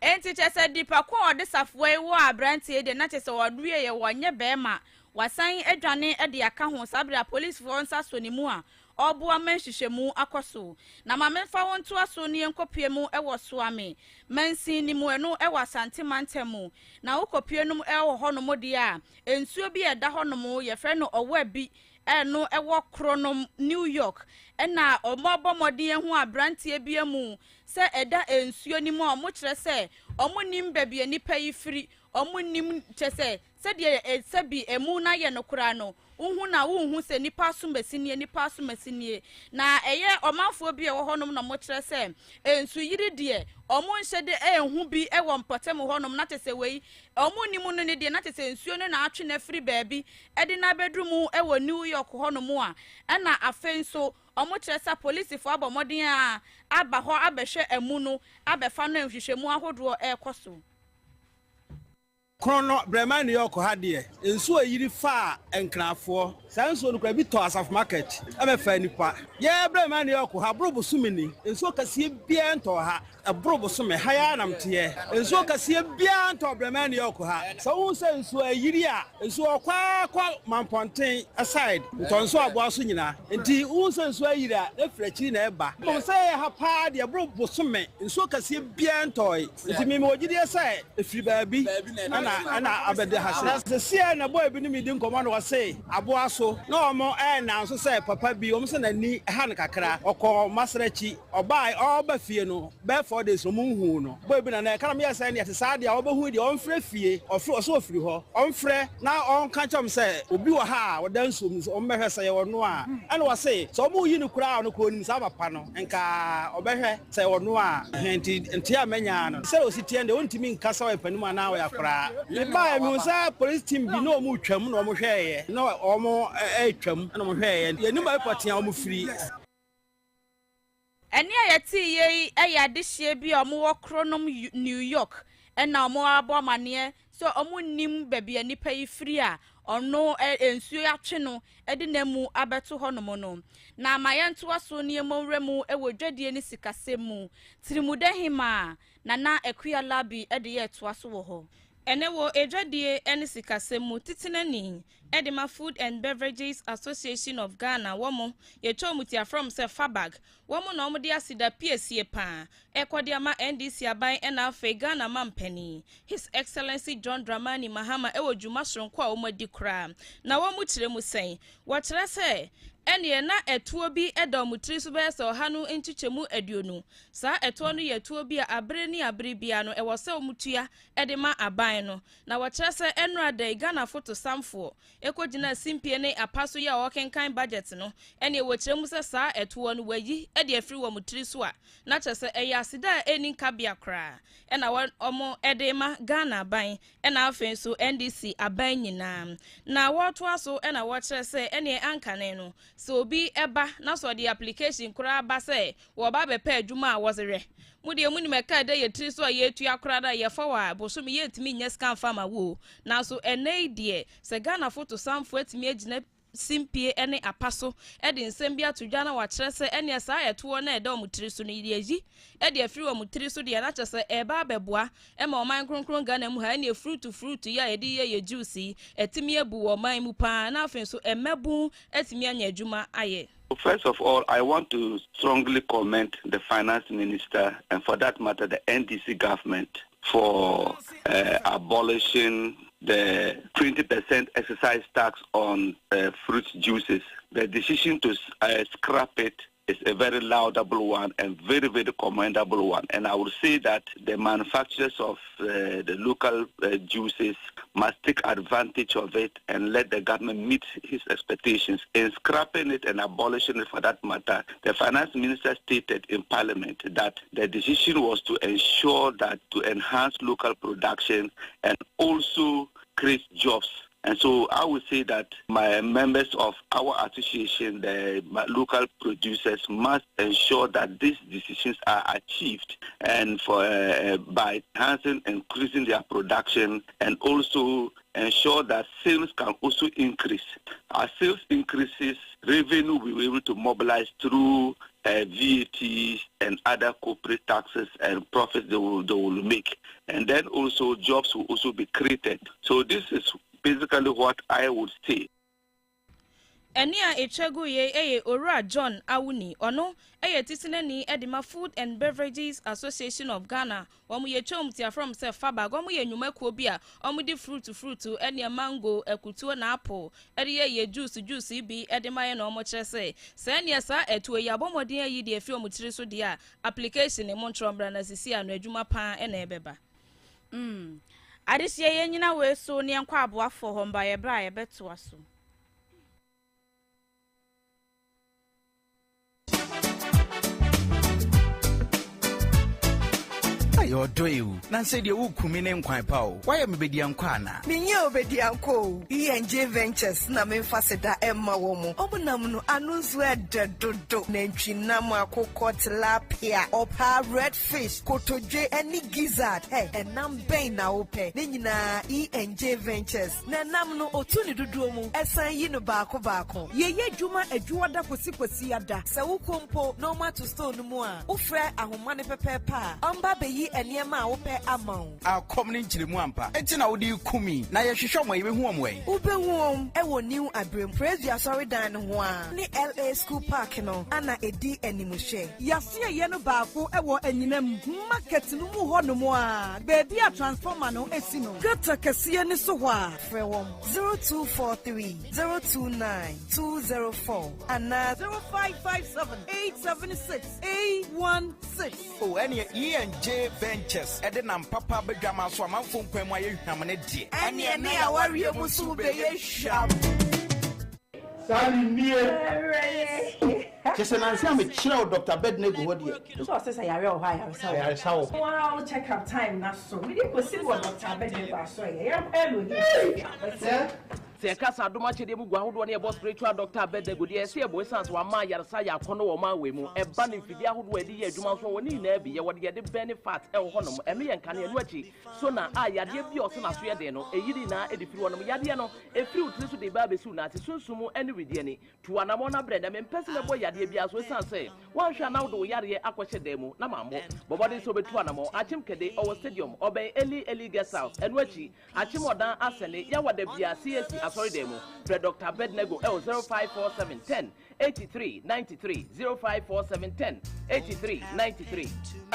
enti chese dipa ko ode safwe wo abrantie de na chese woduye ye wonye bema wasan adwane ede aka ho sabra police for nsa so ni mu a oboa menhihwemu akoso na mamemfa wonto aso ne enkopie mu ewo so ame mansi ni mu eno ewo asante mantemu na ukopie num ewo hono de a ensuo bi eda hono ye fre no owa bi eno ewo kronom New York ena omobomode hu abrantie bia mu se eda ensuo ni mu a mo kire se omunim babia nipa yifiri omunim chese se de sebi emu na ye no kura no unhu na unhu se nipa so masinie na eye omanfo bi e wo honom na mo kire se ensu yiri de omo nhyɛ de enhu bi e wo mpotem honom na tese wei omo nimu no ne de na tese ensuo no na atwe na firi baabi e de na bedrumu e wo New York honom a na afenso omo kire sa police fo abomoden a aba ho abehwe emu no abefa no nhwehwemu ahodo e koso Krono Bremen New York ha de ensuo yiri fa enkrafo sanso no kwa bi to asaf market amefa nipa ye Bremen New York ha brobo sumini ensuo kase bia nto ha abrobo sume ha ya namte ensuo kase bia nto Bremen New York ha so won se ensuo yiri a ensuo kwa mamponten aside ntonso aboa so nyina enti won se ensuo yiri a efrachiri na eba mo se ha pa de brobo sume ensuo kase bia nto enti me ogide se efiri baabi ana abede hase se sia na boy bi ni mi din komo no wase aboa so na omo na nso se papa bi omo se na ni ha ne kakra okọ masrachi obai oba fie no be 4 days omo hu no boy bi na kana me yesa ne yete dia oba hu dia onfre fie ofre so ofri ho onfre na on ka chom se obi wo ha wodan som omo hwese ye wono a ana wase so omo yi ne kura no ko ni sa papa no nka obehwe se wono a enti amanya no se ositie nde ontimi nkasa wa panimu ana wa yakura ba mi usa police team bi no mu twam no mo hweye no omo twam no mo hweye ye ni ba potia omo free eni ayati ye ayadehie bi omo wo kronom New York ena omo abo mane so omo nim babia nipa yi free a ono ensuo yatwe no ede na mu abeto honom no na mayento aso ne emowremu ewodwadie ni sikasemu tirimudahima na ekuya labi ede ye to aso wo ho enewo ejadie enisikasemu titinani Edema Food and Beverages Association of Ghana womo ye chomutia from se Fabag womo na omo dia sida PSC pa ekodiama NDC aban ena fe Ghana mampani His Excellency John Dramani Mahama ewo dwuma soronko a omo di kra na womo kire mu sen wo kire se ene na etuo bi edomutri so be so hanu nchichemu aduonu sa etuo no ye tuo bi abre ni abre bia no ewo se omutua edema aban no na wo kire se enrada Ghana photo samfo ekogina simpie ne apaso ya okenkan budget no ene wo kire mu se sa etuo no wayi ede afri wo mutri so a na kire se eya sida eni kabia kra ena omo edema Ghana aban ena afen so NDC aban nyina na wo to aso ena wo kire se ene ankane no so bi eba na so the application kura ba say wo ba be pa adwuma a wozere mu de mu ni meka da ye tri so ye tu akura da ye fa wa boso mi ye timi nya scan farmer wo na so enei de se Ghana photo samfo atimi agina simpie ene apaso ede nsem bia todwa na wa kire se ene sa eto na ede omutiri so no yi ede afiri omutiri so de na kire se eba beboa e ma oman kronkron Ghana mu ha ene fruit ya ede ye juice etimi ebu oman mu pa na afen so emebu etimi anya adwuma aye. First of all, I want to strongly commend the finance minister and for that matter the NDC government for abolishing the 20% excise tax on fruit juices. The decision to scrap it is a very laudable one and very, very commendable one. And I would say that the manufacturers of the local juices must take advantage of it and let the government meet his expectations. In scrapping it and abolishing it for that matter, the finance minister stated in parliament that the decision was to ensure that to enhance local production and also create jobs. And so I would say that my members of our association, the local producers, must ensure that these decisions are achieved and for by enhancing, increasing their production and also ensure that sales can also increase. As sales increases, revenue will be able to mobilize through VAT and other corporate taxes and profits they will make. And then also jobs will also be created. So this is basically what I would say. Enia echegu ye Ora John Awuni ono tisineni edima Food and Beverages Association of Ghana. Omu ye chom tia from se faba gomu ye nyume kuobia omu di fruit enia mango ekutuo na apple ye juice bi edima ye no omo chese se enia sa etuo ya bomodin yi de afi omu tiri so dia application e montrombra na sisi anu adwuma pan na ebeba. Adisiye ye nyina we so ne nkwa aboafo ho mba ye bra ye beto aso. Yo do you nan say de wo kumi ne nkwan pa o why me bedi ankwa na menye obedi anko ENJ Ventures na me faseda emma wo mu obunam no anunzu ededodo na ntwinam akokọ tilapia opa redfish kotoje any gizzard enam ben na ope ne nyina ENJ Ventures na nam no otuni dudu mu esan yi no baako yeye dwuma adwuada kwasi ada se wo kompo no ma to store no mu a ofre ahoma ne pepepa amba beyi eniema ope amount a komni nchiremu ampa enti na wodi kumi na ye hwehwe mo ye hu omwe ubehu ewo new abrem praise ya sorry dan ho a ni LA school park no ana edi animuhwe yasie ye no baako ewo anyinam market no mu ho no mo a baby a transformer no esi no gata kase ni so ho a frewom 0243 029 204 ana 0557 876 816 oh any ENJ Ventures edinam papa bedwama so amanfo nkwan mu ayehwam ne de ene ne awari musu be yehwam sali nie kese nansi am chira Dr. Bednego hodie so say yare o ha yare sawo wow check up time na so we dey go see what Dr. Bednego aso ye elo ni se kasa adoma chede mu gwa hodo ne ebo spiritual doctor Bednego de se ebo sans wa ma yaresa ya kono wo ma we mu e ba ne fidi ahodo adi ye adwuma so woni na bi ye wode ye de benefit e ho honom e me ye nka ne enu achi so na ayade bi o se na so ye de no eyiri na edifiri wonom yade no efiri utri so de ba besu na ati sunsumu ene wedie ni to anamo na brenda me mpese ne bo yade bi aso sans say wan hwa na wodo yare akwache de mu na mambo bobode so betu anamo achim kede owo stadium oben eli guest house enu achi achim odan asene ya wada bia CSC sorry demo Dr. Bednego 0547 10 83 93 0547 10 83 93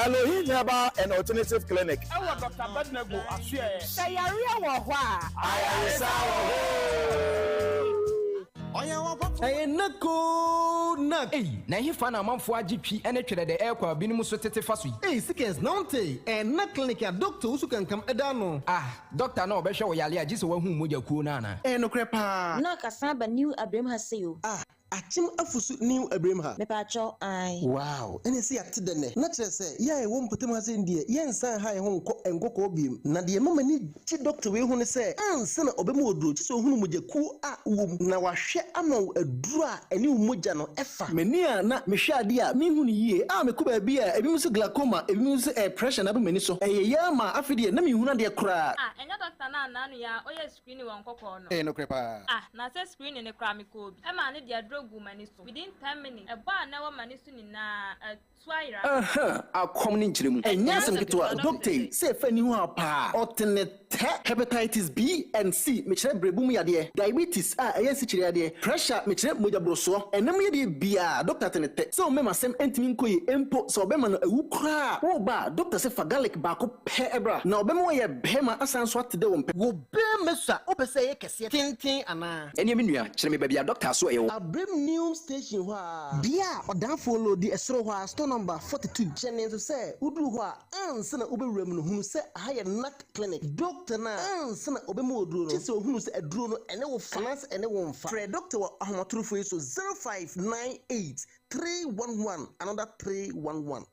Elohim Herbal and Alternative Clinic. Our Dr. Bednego asue say yare wo ho a ayaresa Hey, nako nak. Hey, na hifa na manfo agitwi ene twere de ekwa binim so tete faso yi. Hey, sikens nonte and na clinic ya doctor usu kan kam eda no. Doctor na obehwe wo yale agise wa hu moja kuo na na. No krepa. Na kasa ba new Abraham haseyo. Achim afusu new Abraham ha. Me pa cho ai. Wow, ene se yakte de ne. Na kire se ya e wo mpotem ha se ndie. Ye nsan ha ye ho nkoko obiem. Na de mama ni ti doctor we hu ne se anse na obemu oduro ti so hunu moja ku a wom na wahwe ama aduru a ene moja no efa. Mani a na mehwe ade a me hu ne yie. Me ko ba bi a ebi mu so glaucoma, ebi mu so pressure na be mani so. Ya ma afide na me hu na de kra. Enya doctor na nanu ya oye screen won kokko no. No krepa. Na se screen ne kra me ko bi. E ma ne de adrogu mani so. Within 10 minutes e ba na wa mani so ni na twaira. Akomni nchiremu. Enya semketwa doctor say fa ni hu apa. Otene hepatitis B and C me kire brebu mu yade. Diabetes ayensi kire yade. Pressure me kire moja broso. Enam yade bia doctor tenete. So me masem entimi nkoyi empo so obema no ewu kra. Wo ba doctor say fa garlic ba ko pe ebra. Na obema ye behema asan so atede wo wo be mesa obese ye kese tintin ana eni me nua kyerɛ me baabi a doctor so ɛwɔ Abrem new station ho a bia odan follow di esro ho a store number 42 kyene so say uduru ho a anse na obewura mu no hunu say aha NAC clinic doctor na anse na obemu oduro no kyese ohunu say aduro no ene wo finance ene wo mfa pre doctor wa ahomatorofo so 0598 311 another 311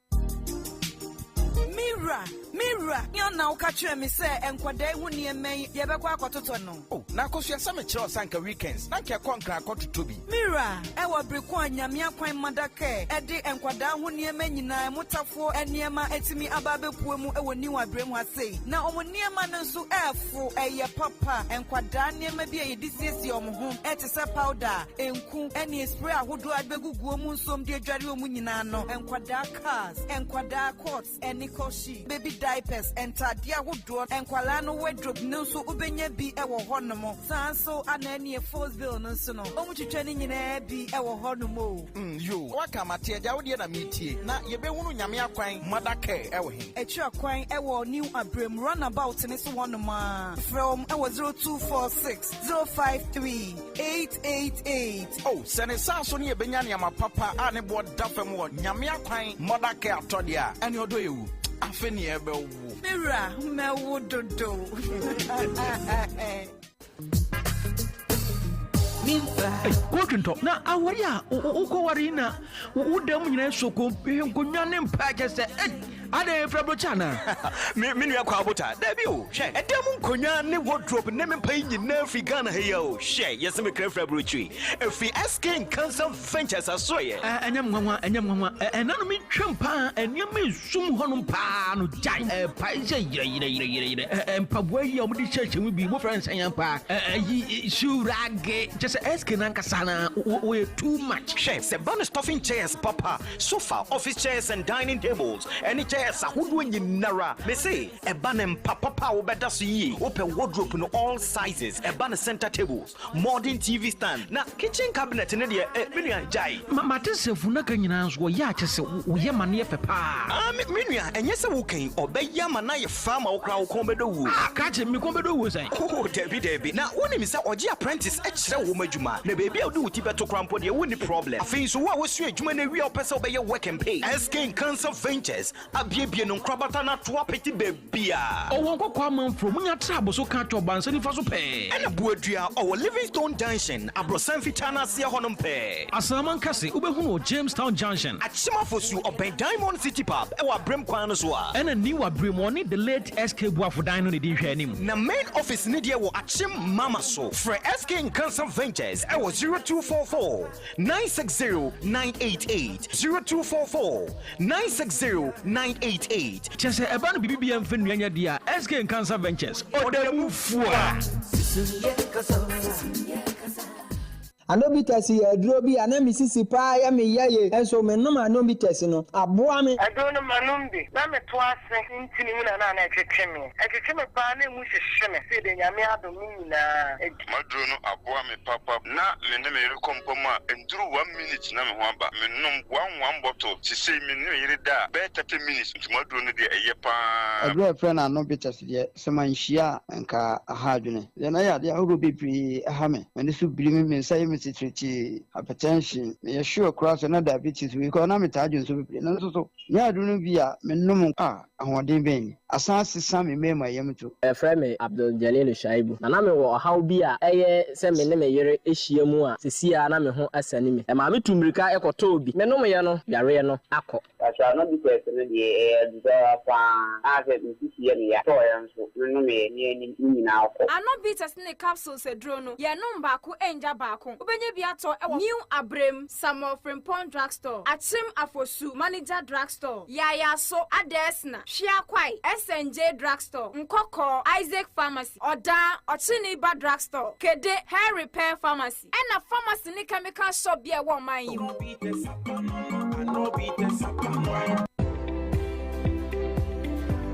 Mira, you now catch me say enkwade hu nieme ye be kwa akototo no. Oh, na koso yasa me kire osanka weekends. Na nke konkra akototo bi. Mira, e wo breku anyame akwan madake e de enkwada hu nieme nyina mutafo eniema etimi ababepuo mu e wo ni wabrem ha sei. Na omo niema no nso efo eye papa enkwada niema bi e disiesie omo ho e te se powder enku eni spray ahodo abeguguo mu nsom de adware omu nyina no enkwada cars enkwada coats eni koshi baby diapers entadia hodo enkwala no wardrobe no so ubenya bi e wo honomo sanso anani e force bill no so no omutwetwa ni nyina bi e wo honomo yo waka mate agya wo de na metie na ye be hunu nyame akwan madake e wo he echi akwan e wo new abrem runabout ni so honoma from e wo 0246 053 888 oh sene sanso ni e benya ne amapapa a ne bo dafem wo nyame akwan madake atode a ene odo yewu afeni ebe wo Mira mewo dodo Kotunto na awari a ukowari na udam nyina soko nkonwa ne mpa kese ade frabro chana me nua kwa abota da bi o hwe edem nkonwa ne wardrobe ne mpa nyina fi Ghana he o hwe yesi me krefra brochi efi SK Cancer Ventures asoye anyam nwanwa enanu mi twempa eniam sum honum pa no jai pa je yire mpaboa yi omudi chechemu bi mo friends anyampa yi shurage just SK nankasana we too much hwe se ban stuffing chairs papa sofa office chairs and dining tables any chairs ahodo nyinara me say eba ne papa wo beda so yi open wardrobe no all sizes eba ne center tables modern TV stand na kitchen cabinet ne de menua jai matesefu na ka nyina so ya kyese wo ye mane ye pepa menua enye se wo kan obeya mana ye farm wo kra wo kon bedo wo ka che me kon bedo wo sai oh debi na woni mi se oje apprentice e kire wo madwuma na bebi a wo ti beto krampo de woni problem afin so wo so adwuma na wi a opese obeye work and pay SK Cancer Ventures abiebie no krabata na to apeti bebia won kokwa manfro munya trabo so ka to bansa ni fa so pe ena buadua o Livingstone Junction abrosan fitana se honom pe asaman kase ubehunu Jamestown Junction achimafosu oben Diamond City Pub e wa brem kwan no so a ena ni wa brem oni the late SK Buafo Dino ne di hwe anim na main office ne de wo achim mama so for SK Cancer Ventures e wo 0244 960 988 0244 960 988 chese eba no bibia mfa nuanya dia SK Cancer Ventures odamufua Anobitas ye aduro bi ana misisi pa ya me yaye enso me no anobitas no aboa me aduro no manumbi na me to ase ntini mu na etwetwe me pa na mu hwehwe me se de nyame adom nyina maduro no aboa me papa na me ne me rekompo ma enduru 1 minute na me ho aba me nom 1 bottle si sei me ne yire da be 30 minutes maduro no de eye pa aduro friend anobitas de se manhia nka ahadwene na ya de ahoro bibiri aha me me so bili me say treat hypertension me sure cross na diabetes we ko na me tajo so bibiri na so ya aduro bia me nom ahoden ben asanse sami me ma yemto friend me Abdul Jalil Shaibu na me wo haw bi a eye se me ne me yere ehia mu a sesia na me ho asani me ma me tumrika ekoto obi me nom ye no yare no akọ asa na bi kwese ne de do fa a se sisi ye ne ya to ya nso me nom ye ni nyina akọ Anobitas ne capsules edro no ye nom baako enja baako obenye bi ato e New Abrem Samuel Frimpong Drugstore Achim Afosu Manager Drugstore Yaya So Adesna Hwiakwai SNJ Drugstore Nkoko Isaac Pharmacy Oda Ochiniba Drugstore Kede Hair Repair Pharmacy and a pharmacy ni chemical shop bi e wo man yi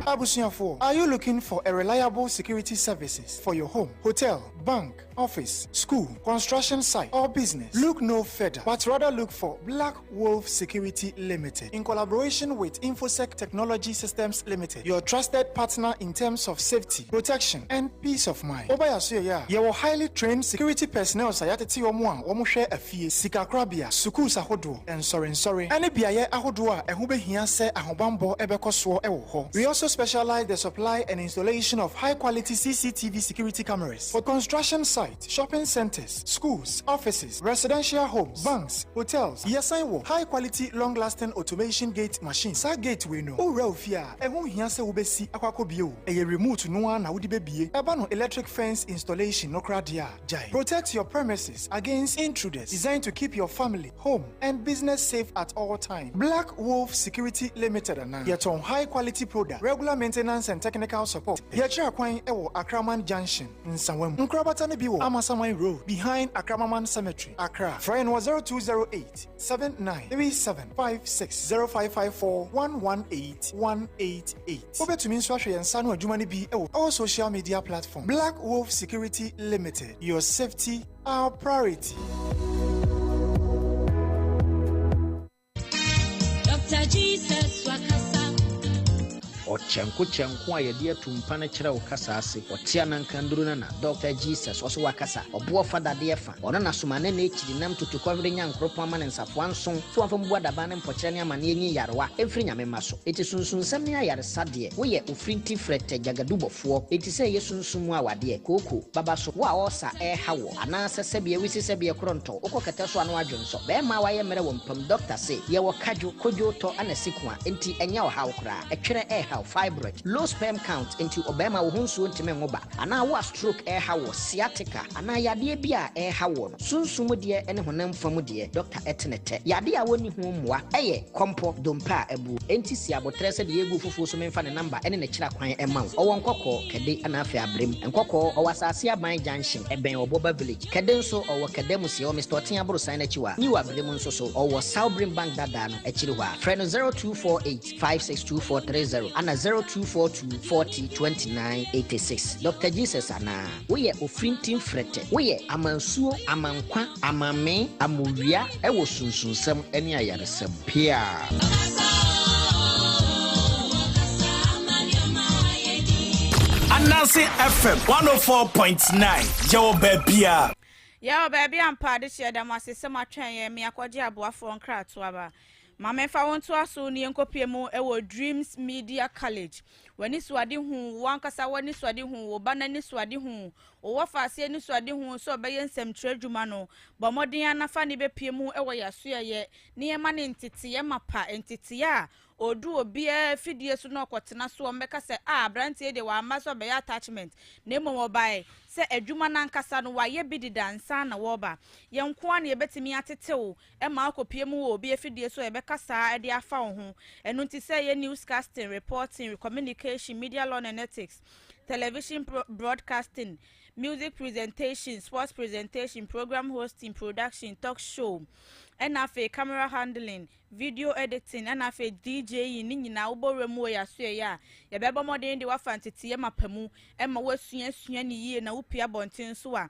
Abusiafo, are you looking for a reliable security services for your home, hotel, bank, office, school, construction site, or business? Look no further, but rather look for Black Wolf Security Limited in collaboration with InfoSec Technology Systems Limited, your trusted partner in terms of safety, protection, and peace of mind. Obayasuya, your highly trained security personnel sayateti omwa omuhwe afie sikakrabia suku sahodo and sorry any biaye ahodo a ehube hia se ahobambo ebekoso ewo ho. We also specialize the supply and installation of high quality CCTV security cameras for construction sites, shopping centers, schools, offices, residential homes, banks, hotels. Yes, I will. High quality, long lasting automation gate machines. Sa gate we know. Oh, Ralphia, and whom he has a ubesi aquacobio, a remote no one would be a electric fence installation, no cradia. Jai. Protect your premises against intruders, designed to keep your family, home, and business safe at all times. Black Wolf Security Limited, yet on high quality product, regular maintenance and technical support. Yachira Kwine Ewo Akraman Junction in Sanwem. Nkrabatani Biwo Amasamai Road behind Akramaman Cemetery, Accra. Friend was 0208 793756 0554 118 188. Over to Minswashi and Sanu Jumani B. All social media platform. Black Wolf Security Limited. Your safety, our priority. Dr. Jesus Wakasa. Ochenko a yɛde atumpa no kyerɛ wo kasa ase ɔte anankanduru no na Dr. Jesus ɔso wakasa ɔboɔ fada de ɛfa ɔno na somane na ɛkyiri nam totokɔhwere nyankoropɔn ama ne nsafoa nson so wamfa mbu adaba ne mpɔkyerɛ ne ama ne ɛnyi yarewa ɛmfiri nyame ma so ɛti sunsunsɛm ne ayaresa deɛ woyɛ ofirinti frɛtɛ gyagadubɔfoɔ ɛti sɛ ɛyɛ sunsum mu awadeɛ kooko baba so wo a ɔsa ɛha wɔ anaasɛ sɛbeɛ wisi sɛbeɛ korɔntɔ wokɔ kɛtɛ so ano adwo nsɔ bɛɛma wayɛ mmerɛ wɔ mpam dɔkta se yɛwɔ kadwo kodwo tɔ anasiku a enti ɛnyɛ ɔhaw koraa ɛtwerɛ ɛha fibroid, low sperm count into obema wo hunsu ntime ngoba ana wo stroke hawo sciatica ana yade bia hawo no sunsum de ene honam fam de Dr. Etnete yade a woni ho mmoa eye kompo dompa abu enti si abotre se de egu fufu so memfa ne number ene ne kira kwan ema wo owo nkokɔ kede ana afi abrem nkokɔ owasase aban junction eben oboba village kede nso owo kede musie o Mr. Otin abro san na chiwa ni wa abrem nso so owo Southbrim bank dada no akiri hɔ a friend 0248 562430 ana 0242 40 29 86. Dr. Jesus ana we ofrintin frete we amansuo amankwa amame amuria ewo sunsunsem ene ayaresem pia Ananse FM 104.9 yo babia yo baby ampa de hye dam asesem atwen ye me akwaje aboafo nkrato aba Mama fa won to aso ni enkopie mu ewo Dreams Media College. Wani swade hu wankasa wani swade hu wo bana ni swade hu wo faase ni swade hu so be yensem tradwuma no bo modin anafa ni be pie mu ewo yaso ye ne yema ne ntete ye mapa ntete ya odu obi fidie so no kwotena so mbeka se brantie de wa amaso be attachment na emo bai se adwuma nankasa no waye bidi dansa na woba yenko an ye betimi atetew e ma akopie mu wo obi fidie so ebeka saa de afa wo ho enu nti se ye newscasting reporting communication media law and ethics television broadcasting music presentation sports presentation program hosting production talk show NFA camera handling video editing NFA DJ ni nyina ubore mu ya so ya ye beba modern de wa fantete ye mapamu e ma wasua ni yie na upia bonten so a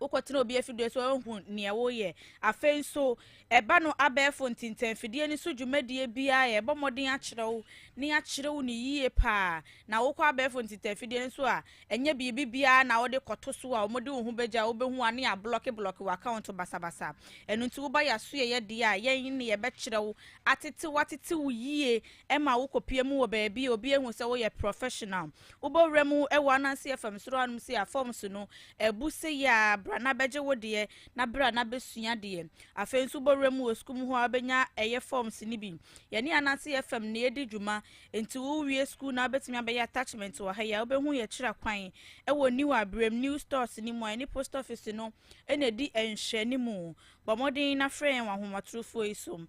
ukotena obi afidie so hu ne wo ye afen so eba no abefo ntintan fidie ni so dwumadie bia ye eba modern akyerew ni yie pa na wokọ abefo ntintan fidie so a enye bibi bia na wo de koto so a omode hu beja wo behu ane a block wa account basabasa enu nti wo ba ya so ye de a yen ne ye be kyerew atete wo yie ema wo kopie mu wo ba bi obi ehu se wo ye professional wo bo remu e wo Ananse FM soro anum se a form so no ebuse ya na beje wodie na bra na besua de afensu boremu oskum ho abenya eye forms ni bi ye ni Ananse FM na edi dwuma enti wo wie school na betimi abeya attachment wo ha ya obehu ye kira kwan e wo ni wa brem new stores ni mo ani post office no ene di enhwe ni mu bomodin na friend wa homatrofo isom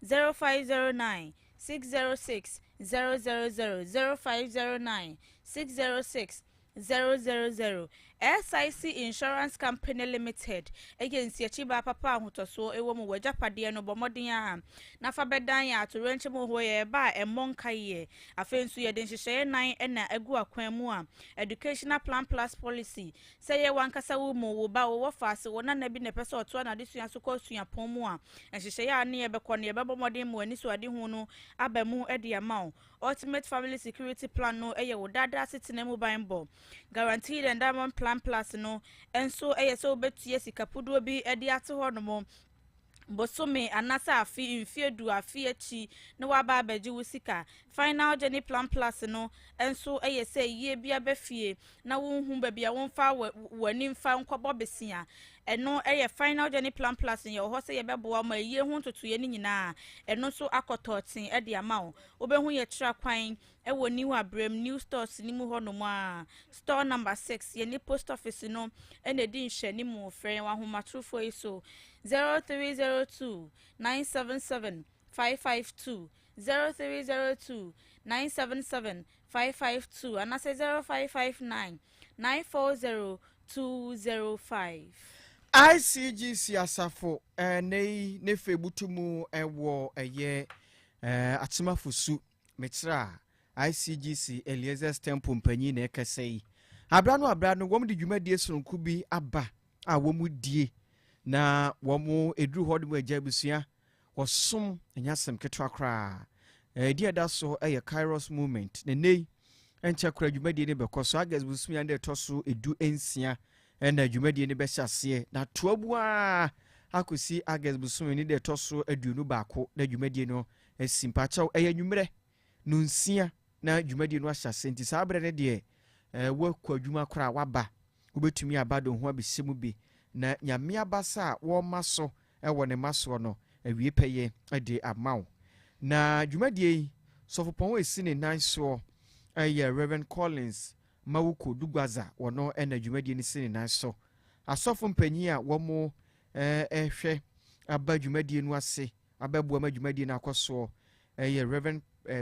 0509 606 000 0509 606 000 SIC Insurance Company Limited agency achiba papa ahotoso ewo mu wajapade no bomodin a na fa bedan ya atorenche mu hoye ba emonka ye afensu ye den hyehyeye nan na egu akwan mu a educational plan plus policy say ye wankasa wo mu wo ba wo faase wo na bi ne pese oto na desua so kosua pon mu a hyehyeye a ne ye bekọ ne ye bebomodin mu ani so ade hu no abamu ede amount ultimate family security plan no eye wo dada sitine mu banbo guaranteed endowment plan plus no enso eye so betie sikapudo bi ede ate ho no mo bosome anasa afi infiedu afi echi na waba abeji wusika final journey plan plus no enso eye say ye bia befie na wonhu ba bia wonfa wani mfa nkobo besia eno eye final journey plan plus ye ho say ye beboa ma ye hu totoye ni nyina eno so akototin e de ama obehu ye tra kwan e woni wa brem new stores ni mu ho no ma store number 6 ye ni post office no ene di nhye ni mu frɛ wa homa trufo iso 0302 977 552 0302 977 552 and I say 0559 940 205. ICGC asafo ne febutumu ewo eye atimafusu metra ICGC Eliezer Stempo mpanyi na ekasei abra no wom de dwumadie sonku bi aba a womu die na womu edru hodum agabusua wosom enyasem ketwa kra die da so eye Kairos movement ne nei encha kra dwumadie ne bekoso agas busumia de toso edu ensia ena dwumadie ne behyasie na toabua akosi agas busumia ne de toso aduonu baako na dwumadie no esimpachaw eye nwumre no nsia na dwumadie no ahyase nti sabre ne de wakwa adwuma kra waba wobetumi abado ho abesemu bi na nyame abasa wo maso ewo ne maso no awie peye de amaw na dwumadie sofopon esi ne nanso Reverend Collins Mawuko Dugwaza wono ena dwumadie ne sine nanso asofo mpanyi a womo ehwe aba dwumadie no ase ababu ama dwumadie na akoso Reverend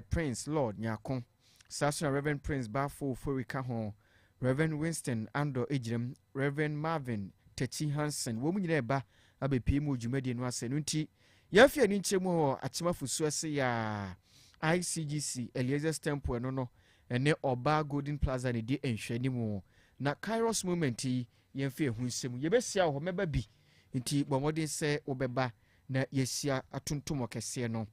Prince Lord Nyakon Sasha Reverend Prince Bafo Forika ho Reverend Winston Ando Ejrem Reverend Marvin Techi Hansen wo munyina eba abepi mu dwumadie no ase no nti yafia ni nchemu ho atimafusu ase ya ICGC Eliezer Stempo no ene Oba Golden Plaza ne di enhwani mu na Kairos movement yemfe hu nsem yebesia ho meba bi nti bomodin se obeba na yesia atuntum kese no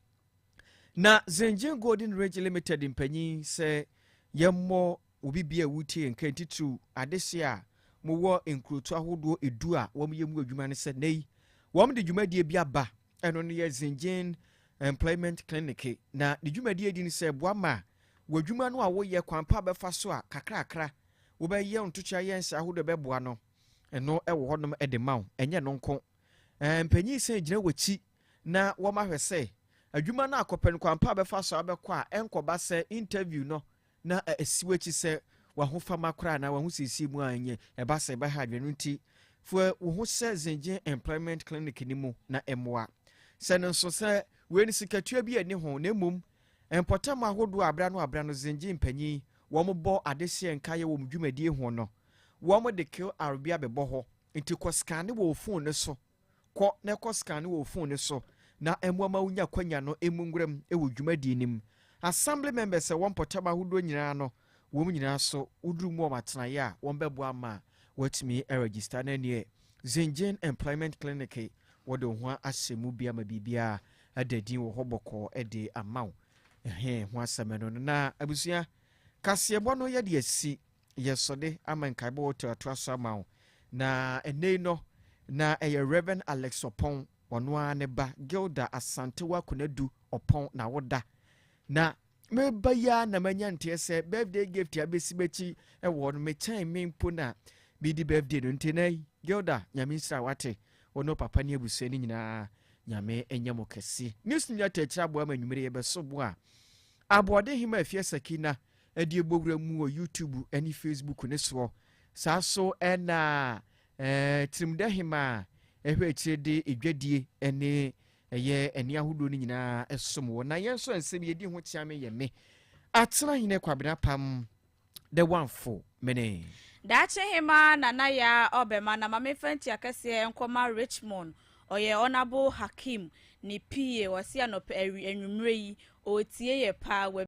na Zenjin Golden Range Limited mpanyi se yemmo obibia wutie nkantitu adesia muwo enkrotu ahodo edu a wom yemu adwuma ne se nei wom de dwumadie bi aba eno ne Zenjin Employment Clinic na de dwumadie di ne se boama wadwuma no a woyɛ kwampa befa so a kakrakra wo be ye ntocha yensa ahodo beboa no eno ewo honom edemaw enye no nko mpanyi se gina wachi na wo mahwese adwuma na akopen kwampa befa so abekɔ a enkoba se interview no na asiwachi se wahofa makra na wahu sisi mu anye eba se ba ha dwenu nti fo wo ho se Zenjin Employment Clinic ni mu na emoa se no so se we ni sikatua bi ani ho na mum empotam ahodo abra no Zenjin mpanyi wo mo bo adesie nkaye wo mdwumadie ho no wo mo de kill arabia bebo ho nti ko scan wo phone ne so ko ne ko scan wo phone ne so na emwama unya kwanya no emungrem ewo dwumadie nim assembly members e won potam ahodo nyina no wo nyina so uduru mu omatena ya won bebo ama watimi register na ne Zenjin Employment Clinic wo de ho asemu bia ma bibia adadin wo hoboko ede amaw ho asemeno na abusua kasebo no ye de asi yesode amankaibo hotel atraso amaw na enei no na Reverend Alex Opon wono ane ba Gilda Asantewa Kunadu Opon na woda na meba ya na manya nte se birthday gift ya besi bechi wo no mechan mempo na bidi birthday no ntenai Gilda nyamisra wate wono papa ne abusua ni nyina nyame enyamo kesi news nya techra bo amanyumere ye beso bo a abode hima afie sakina edi egbowura mu o YouTube ani Facebook ne so saso ena trimda hima ehwe chede edwadie ene eye eni ahodo ni nyina esomo na yenso ensem yedi ho chiame ye me atena hine kwabena pam the one for mene dache hema nana ya obema na mame fenti akese nkoma Richmond oye honorable Hakim ni pie wasi anop enwumre yi otie ye pa